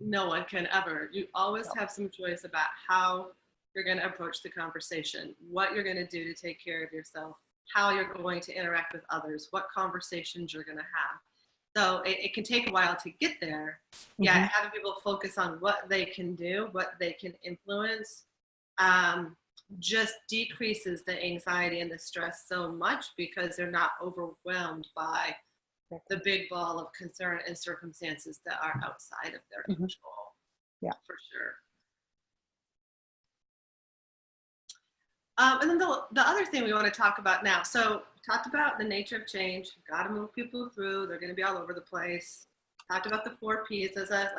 No one can ever. You always have some choice about how you're going to approach the conversation, what you're going to do to take care of yourself, how you're going to interact with others, what conversations you're going to have. So it can take a while to get there. Yeah, having people focus on what they can do, what they can influence, just decreases the anxiety and the stress so much, because they're not overwhelmed by the big ball of concern and circumstances that are outside of their control. Yeah, for sure. And then the other thing we want to talk about now. So talked about the nature of change. Got to move people through. They're going to be all over the place. Talked about the 4 P's as a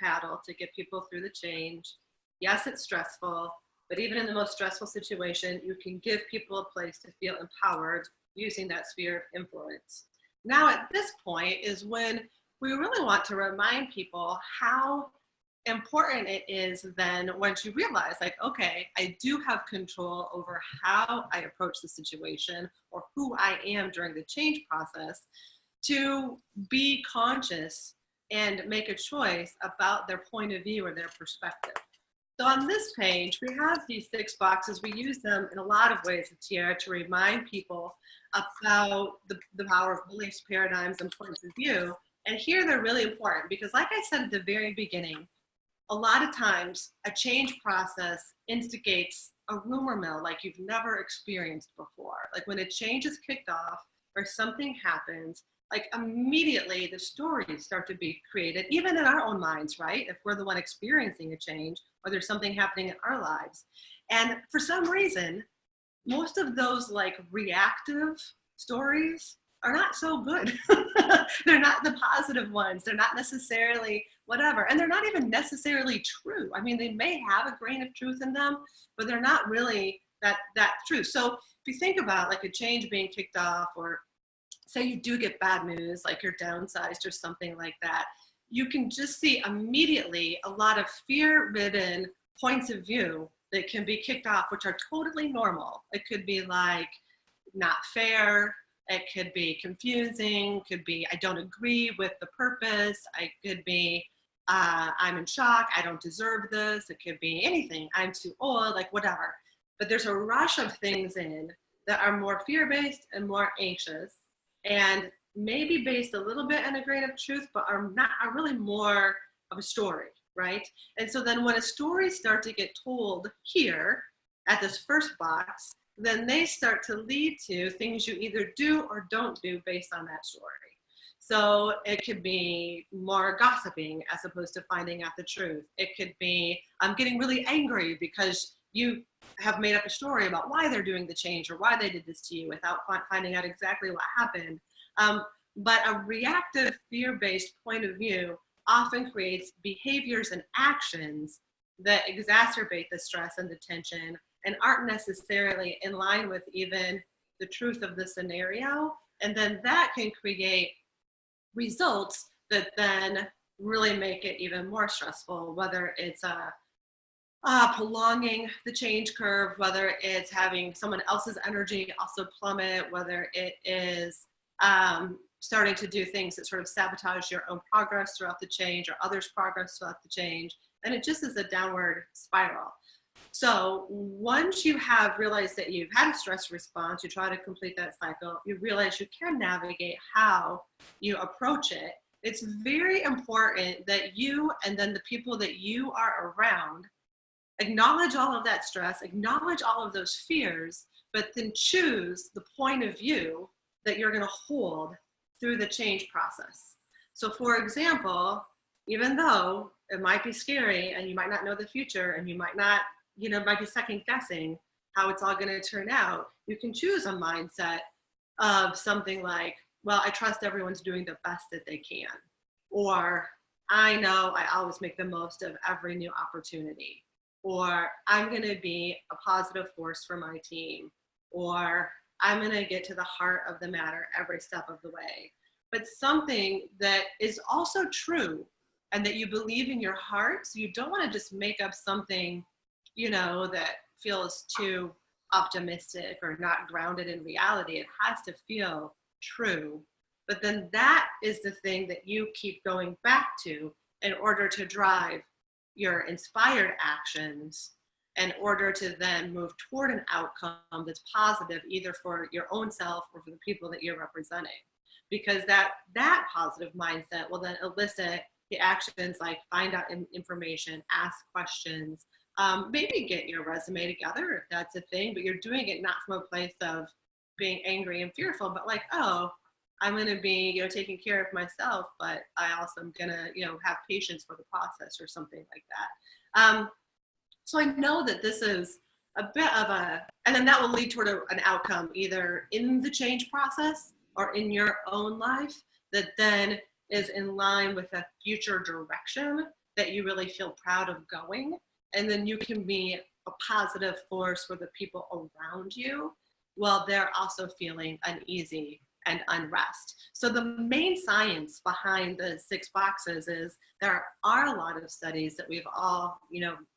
paddle to get people through the change. Yes, it's stressful, but even in the most stressful situation, you can give people a place to feel empowered using that sphere of influence. Now at this point is when we really want to remind people how important it is then, once you realize like, okay, I do have control over how I approach the situation or who I am during the change process, to be conscious and make a choice about their point of view or their perspective. So on this page, we have these 6 boxes. We use them in a lot of ways at Tiara to remind people about the power of beliefs, paradigms, and points of view. And here they're really important because, like I said at the very beginning, a lot of times a change process instigates a rumor mill like you've never experienced before. Like when a change is kicked off or something happens, like immediately the stories start to be created, even in our own minds, right? If we're the one experiencing a change or there's something happening in our lives. And for some reason, most of those like reactive stories are not so good. They're not the positive ones. They're not necessarily whatever. And they're not even necessarily true. I mean, they may have a grain of truth in them, but they're not really that true. So if you think about like a change being kicked off, or say you do get bad news, like you're downsized or something like that, you can just see immediately a lot of fear-ridden points of view that can be kicked off, which are totally normal. It could be like not fair. It could be confusing. Could be I don't agree with the purpose. It could be I'm in shock. I don't deserve this. It could be anything. I'm too old. Like whatever. But there's a rush of things in that are more fear-based and more anxious, and maybe based a little bit in a grain of truth, but are really more of a story, right? And so then when a story starts to get told here at this first box, then they start to lead to things you either do or don't do based on that story. So it could be more gossiping as opposed to finding out the truth. It could be I'm getting really angry because you have made up a story about why they're doing the change or why they did this to you without finding out exactly what happened. But a reactive fear-based point of view often creates behaviors and actions that exacerbate the stress and the tension and aren't necessarily in line with even the truth of the scenario. And then that can create results that then really make it even more stressful, whether it's prolonging the change curve, whether it's having someone else's energy also plummet, whether it is starting to do things that sort of sabotage your own progress throughout the change or others' progress throughout the change. And it just is a downward spiral. So once you have realized that you've had a stress response, you try to complete that cycle, you realize you can navigate how you approach it. It's very important that you and then the people that you are around acknowledge all of that stress, acknowledge all of those fears, but then choose the point of view that you're going to hold through the change process. So for example, even though it might be scary and you might not know the future and you might not, might be second guessing how it's all going to turn out, you can choose a mindset of something like, well, I trust everyone's doing the best that they can. Or I know I always make the most of every new opportunity. Or I'm going to be a positive force for my team. Or I'm going to get to the heart of the matter every step of the way. But something that is also true and that you believe in your heart. So you don't want to just make up something, that feels too optimistic or not grounded in reality. It has to feel true. But then that is the thing that you keep going back to in order to drive your inspired actions, in order to then move toward an outcome that's positive, either for your own self or for the people that you're representing. Because that positive mindset will then elicit the actions like find out information, ask questions, maybe get your resume together if that's a thing, but you're doing it not from a place of being angry and fearful, but like, oh, I'm going to be, taking care of myself, but I also am going to, have patience for the process or something like that. So I know that this is a bit of and then that will lead toward an outcome either in the change process or in your own life that then is in line with a future direction that you really feel proud of going. And then you can be a positive force for the people around you while they're also feeling uneasy and unrest. So the main science behind the 6 boxes is there are a lot of studies that we've all,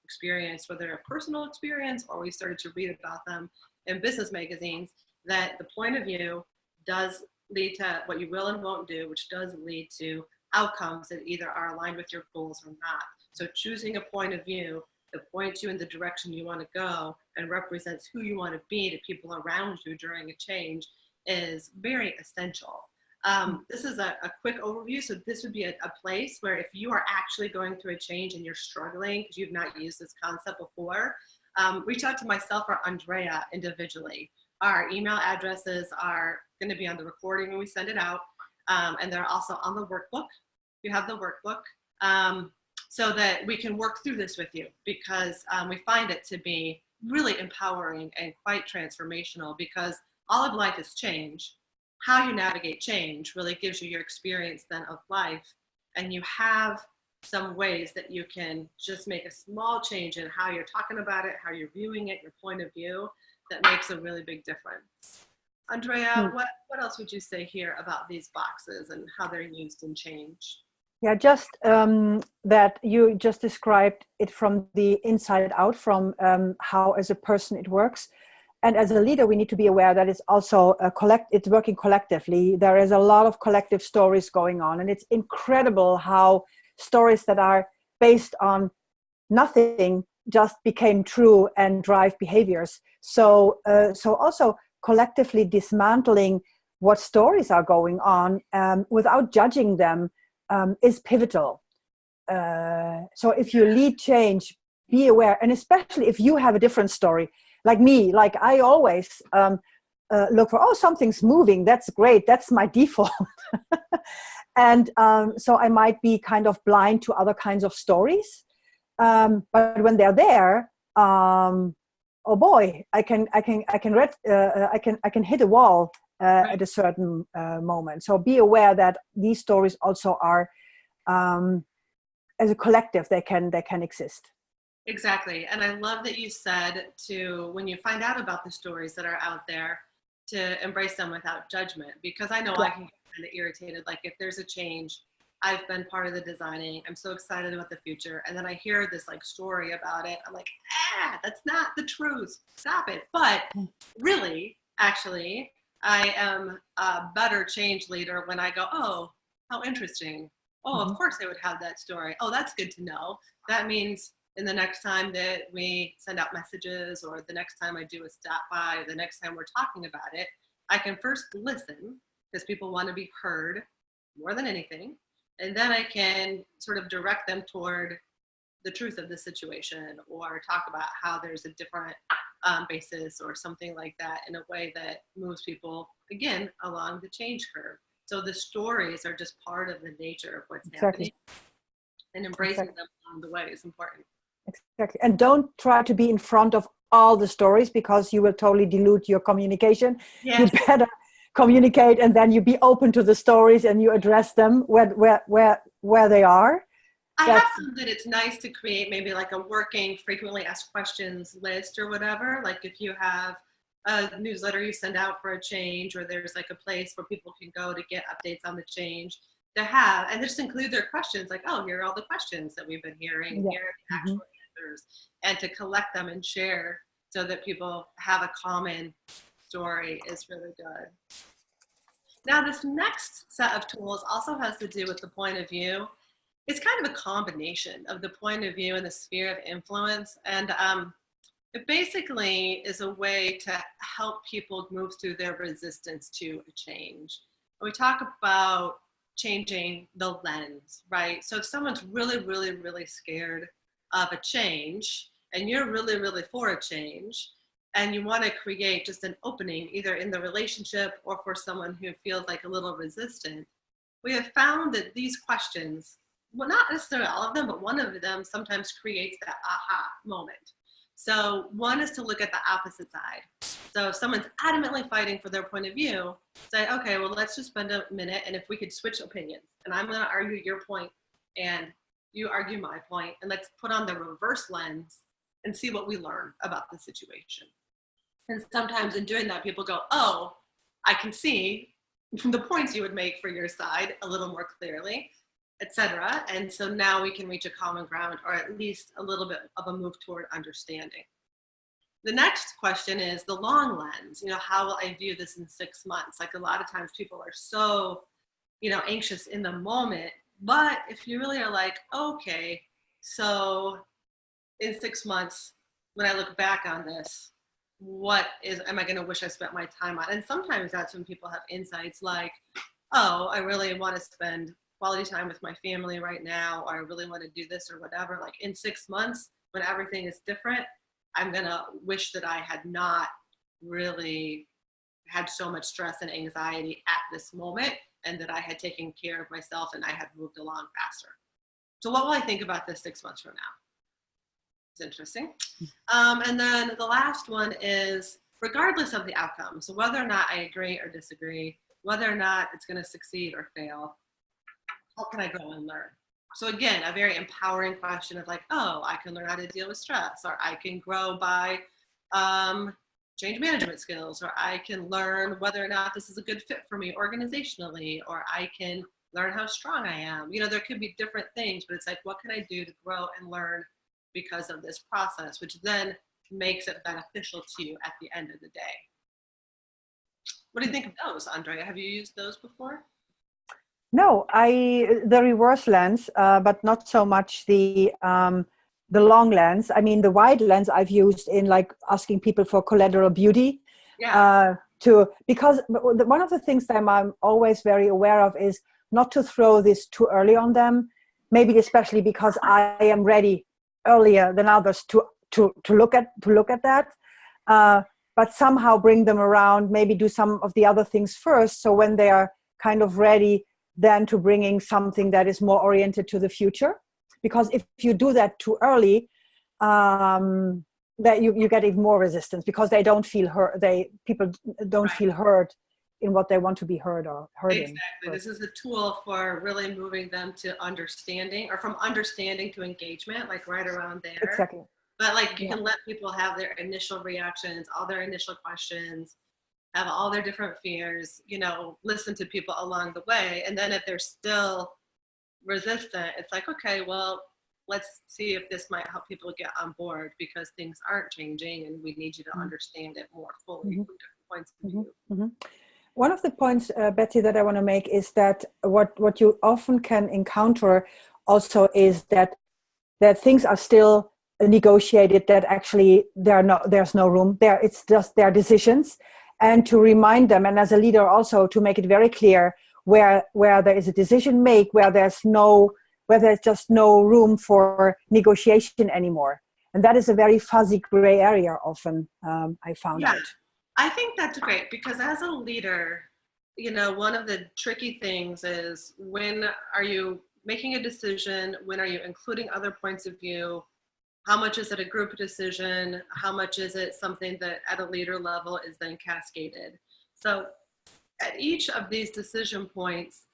experienced, whether a personal experience or we started to read about them in business magazines, that the point of view does lead to what you will and won't do, which does lead to outcomes that either are aligned with your goals or not. So choosing a point of view that points you in the direction you want to go and represents who you want to be to people around you during a change is very essential. This is a quick overview. So this would be a place where if you are actually going through a change and you're struggling because you've not used this concept before, reach out to myself or Andrea individually. Our email addresses are going to be on the recording when we send it out. And they're also on the workbook. You have the workbook so that we can work through this with you because we find it to be really empowering and quite transformational, because all of life is change. How you navigate change really gives you your experience then of life. And you have some ways that you can just make a small change in how you're talking about it, how you're viewing it, your point of view, that makes a really big difference. Andrea, what else would you say here about these boxes and how they're used in change? Yeah, just that you just described it from the inside out, from how as a person it works. And as a leader, we need to be aware that it's also it's working collectively. There is a lot of collective stories going on, and it's incredible how stories that are based on nothing just became true and drive behaviors. So also collectively dismantling what stories are going on without judging them is pivotal. So if you lead change, be aware, and especially if you have a different story. Like me, like I always look for, oh, something's moving. That's great. That's my default. And so I might be kind of blind to other kinds of stories. But when they're there, oh boy, I can hit a wall at a certain moment. So be aware that these stories also are, as a collective, they can exist. Exactly. And I love that you said to, when you find out about the stories that are out there, to embrace them without judgment, because I know I can get kind of irritated. Like if there's a change, I've been part of the designing, I'm so excited about the future. And then I hear this like story about it. I'm like, that's not the truth. Stop it. But really, actually, I am a better change leader when I go, oh, how interesting. Oh, of course they would have that story. Oh, that's good to know. That means in the next time that we send out messages, or the next time I do a stop by, or the next time we're talking about it, I can first listen, because people want to be heard more than anything. And then I can sort of direct them toward the truth of the situation, or talk about how there's a different basis or something like that, in a way that moves people, again, along the change curve. So the stories are just part of the nature of what's happening, and embracing them along the way is important. Exactly. And don't try to be in front of all the stories, because you will totally dilute your communication. Yes. You better communicate, and then you be open to the stories and you address them where they are. I have found that it's nice to create maybe like a working frequently asked questions list or whatever. Like if you have a newsletter you send out for a change, or there's like a place where people can go to get updates on the change, to have, and just include their questions, like, oh, here are all the questions that we've been hearing, and here are the actual answers, and to collect them and share, so that people have a common story, is really good. Now, this next set of tools also has to do with the point of view. It's kind of a combination of the point of view and the sphere of influence. And it basically is a way to help people move through their resistance to a change. We talk about changing the lens, right? So if someone's really, really, really scared of a change, and you're really, really for a change, and you want to create just an opening, either in the relationship or for someone who feels like a little resistant, we have found that these questions, well, not necessarily all of them, but one of them sometimes creates that aha moment. So one is to look at the opposite side. So if someone's adamantly fighting for their point of view, say, okay, well, let's just spend a minute, and if we could switch opinions, and I'm going to argue your point, and you argue my point, and let's put on the reverse lens and see what we learn about the situation. And sometimes in doing that, people go, oh, I can see the points you would make for your side a little more clearly, etc. And so now we can reach a common ground, or at least a little bit of a move toward understanding. The next question is the long lens. How will I view this in 6 months? Like a lot of times people are so, anxious in the moment. But if you really are like, okay, so in 6 months, when I look back on this, am I going to wish I spent my time on? And sometimes that's when people have insights like, oh, I really want to spend quality time with my family right now, or I really want to do this or whatever. Like in 6 months, when everything is different, I'm going to wish that I had not really had so much stress and anxiety at this moment, and that I had taken care of myself and I had moved along faster. So what will I think about this 6 months from now? It's interesting. And then the last one is, regardless of the outcome, so whether or not I agree or disagree, whether or not it's going to succeed or fail, how can I grow and learn? So again, a very empowering question of like, oh, I can learn how to deal with stress, or I can grow by change management skills, or I can learn whether or not this is a good fit for me organizationally, or I can learn how strong I am. You know, there could be different things, but it's like, what can I do to grow and learn because of this process, which then makes it beneficial to you at the end of the day. What do you think of those, Andrea? Have you used those before? No, the reverse lens, but not so much the long lens. I mean, the wide lens I've used in like asking people for collateral beauty. Yeah. Because one of the things that I'm always very aware of is not to throw this too early on them. Maybe especially because I am ready earlier than others to look at that. But somehow bring them around. Maybe do some of the other things first. So when they are kind of ready, then to bringing something that is more oriented to the future. Because if you do that too early, that you get even more resistance because they don't feel heard. People don't feel heard in what they want to be heard or heard in. Exactly. This is a tool for really moving them to understanding, or from understanding to engagement, like right around there. Exactly. But like you can let people have their initial reactions, all their initial questions, have all their different fears, you know, listen to people along the way. And then if they're still resistant, it's like, okay, well, let's see if this might help people get on board because things aren't changing and we need you to understand it more fully from different points of view. One of the points, Betsy, that I want to make is that what you often can encounter also is that things are still negotiated, that actually there's no room there. It's just their decisions. And to remind them, and as a leader also to make it very clear where there is a decision made, where there's just no room for negotiation anymore. And that is a very fuzzy gray area often, I found out. I think that's great because as a leader, you know, one of the tricky things is, when are you making a decision? When are you including other points of view? How much is it a group decision? How much is it something that at a leader level is then cascaded? So at each of these decision points,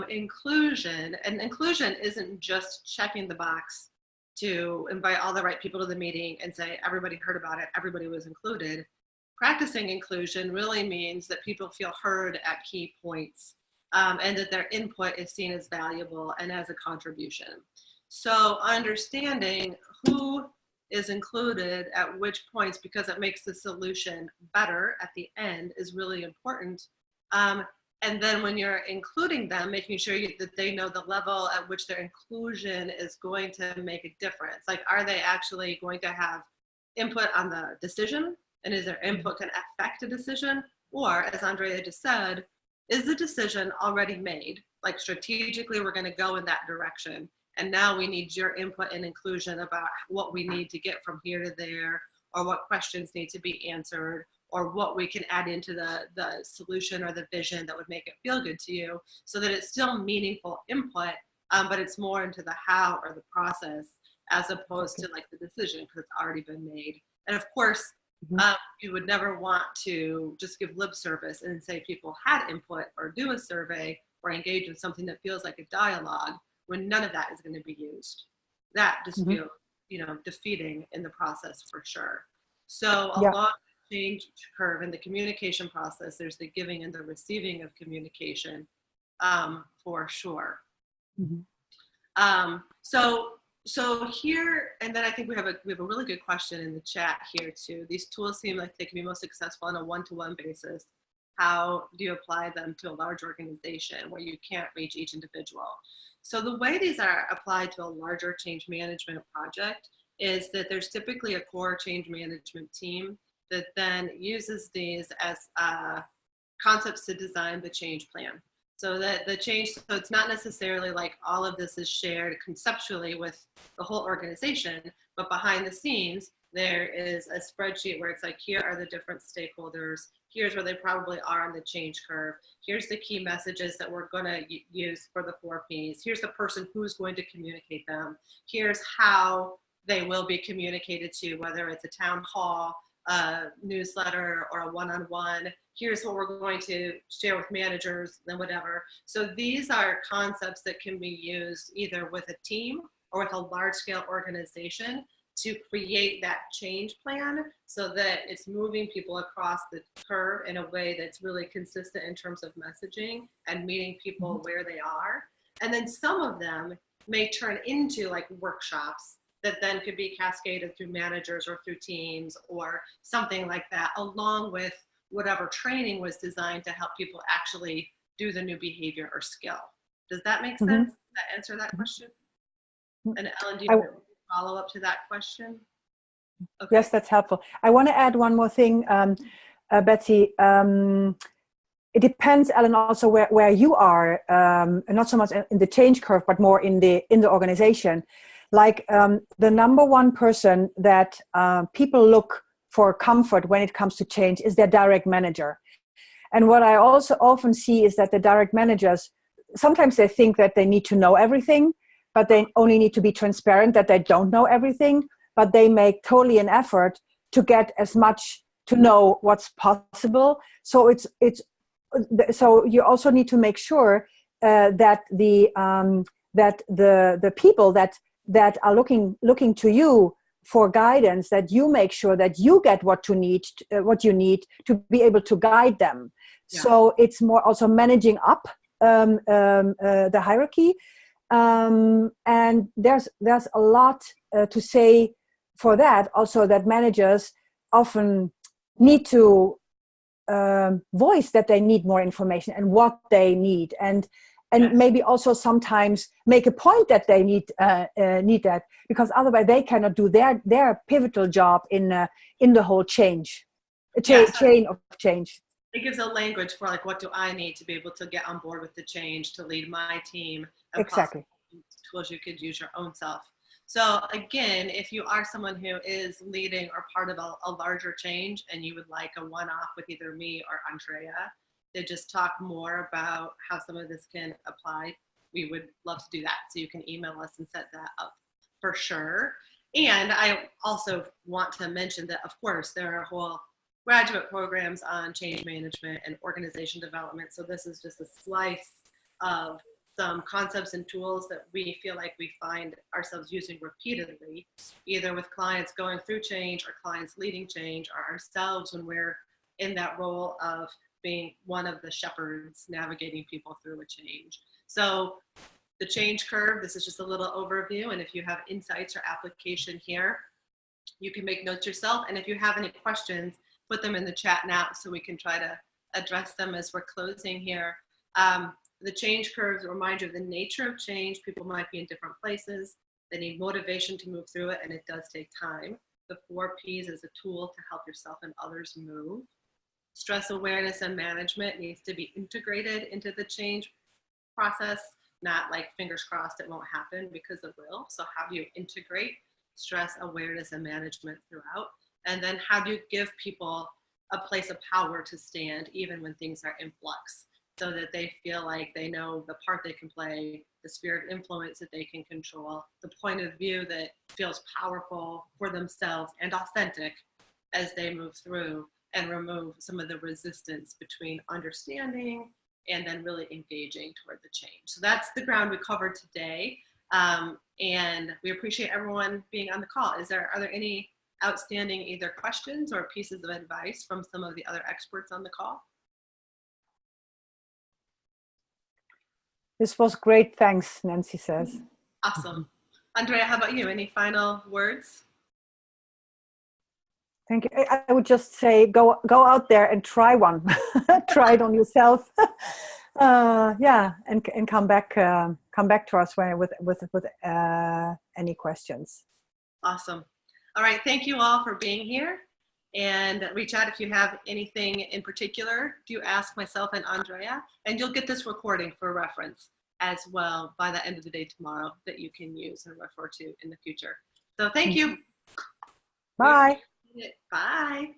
inclusion isn't just checking the box to invite all the right people to the meeting and say, everybody heard about it, everybody was included. Practicing inclusion really means that people feel heard at key points, and that their input is seen as valuable and as a contribution. So understanding who is included at which points, because it makes the solution better at the end, is really important. And then when you're including them, making sure that they know the level at which their inclusion is going to make a difference. Like, are they actually going to have input on the decision? And is their input going to affect a decision? Or, as Andrea just said, is the decision already made? Like, strategically, we're going to go in that direction. And now we need your input and inclusion about what we need to get from here to there, or what questions need to be answered, or what we can add into the solution or the vision that would make it feel good to you, so that it's still meaningful input, but it's more into the how or the process, as opposed to like the decision, because it's already been made. And of course, you would never want to just give lip service and say people had input, or do a survey, or engage in something that feels like a dialogue, when none of that is going to be used. That just feels, defeating in the process for sure. So along the change curve in the communication process, there's the giving and the receiving of communication, for sure. So here, and then I think we have a really good question in the chat here too. These tools seem like they can be most successful on a one-to-one basis. How do you apply them to a large organization where you can't reach each individual? So the way these are applied to a larger change management project is that there's typically a core change management team that then uses these as concepts to design the change plan. So that the change, so it's not necessarily like all of this is shared conceptually with the whole organization, but behind the scenes, there is a spreadsheet where it's like, here are the different stakeholders, here's where they probably are on the change curve, here's the key messages that we're going to use for the 4 Ps, here's the person who's going to communicate them, here's how they will be communicated to, whether it's a town hall, a newsletter, or a one-on-one. Here's what we're going to share with managers and whatever. So these are concepts that can be used either with a team or with a large-scale organization to create that change plan so that it's moving people across the curve in a way that's really consistent in terms of messaging and meeting people where they are. And then some of them may turn into like workshops that then could be cascaded through managers or through teams or something like that, along with whatever training was designed to help people actually do the new behavior or skill. Does that make sense? Does that answer that question? And Ellen, do you have a follow up to that question? Okay. Yes, that's helpful. I want to add one more thing, Betsy. It depends, Ellen, also where you are, not so much in the change curve, but more in the organization. Like the number one person that people look for comfort when it comes to change is their direct manager. And what I also often see is that the direct managers, sometimes they think that they need to know everything, but they only need to be transparent that they don't know everything, but they make totally an effort to get as much to know what's possible. So so you also need to make sure that the people that are looking to you for guidance, that you make sure that you get what you need to be able to guide them. Yeah. So it's more also managing up the hierarchy. And there's a lot to say for that. Also, that managers often need to voice that they need more information and what they need, and maybe also sometimes make a point that they need that, because otherwise they cannot do their pivotal job in the whole chain of change. It gives a language for like, what do I need to be able to get on board with the change, to lead my team, and exactly tools you could use your own self. So again, if you are someone who is leading or part of a larger change and you would like a one-off with either me or Andrea to just talk more about how some of this can apply, we would love to do that. So you can email us and set that up for sure. And I also want to mention that, of course, there are whole graduate programs on change management and organization development. So this is just a slice of some concepts and tools that we feel like we find ourselves using repeatedly, either with clients going through change or clients leading change, or ourselves when we're in that role of being one of the shepherds navigating people through a change. So the change curve, this is just a little overview. And if you have insights or application here, you can make notes yourself. And if you have any questions, put them in the chat now so we can try to address them as we're closing here. The change curves remind you of the nature of change. People might be in different places. They need motivation to move through it, and it does take time. The 4 Ps is a tool to help yourself and others move. Stress awareness and management needs to be integrated into the change process, not like fingers crossed it won't happen, because it will. So how do you integrate stress awareness and management throughout? And then how do you give people a place of power to stand even when things are in flux, so that they feel like they know the part they can play, the sphere of influence that they can control, the point of view that feels powerful for themselves and authentic as they move through, and remove some of the resistance between understanding and then really engaging toward the change. So that's the ground we covered today. And we appreciate everyone being on the call. Are there any outstanding either questions or pieces of advice from some of the other experts on the call? This was great. Thanks, Nancy says. Awesome. Andrea, how about you? Any final words? Thank you. I would just say, go out there and try one. Try it on yourself. And come back to us with any questions. Awesome. All right. Thank you all for being here. And reach out if you have anything in particular. Do ask myself and Andrea, and you'll get this recording for reference as well by the end of the day tomorrow that you can use and refer to in the future. So thank you. Bye. Bye.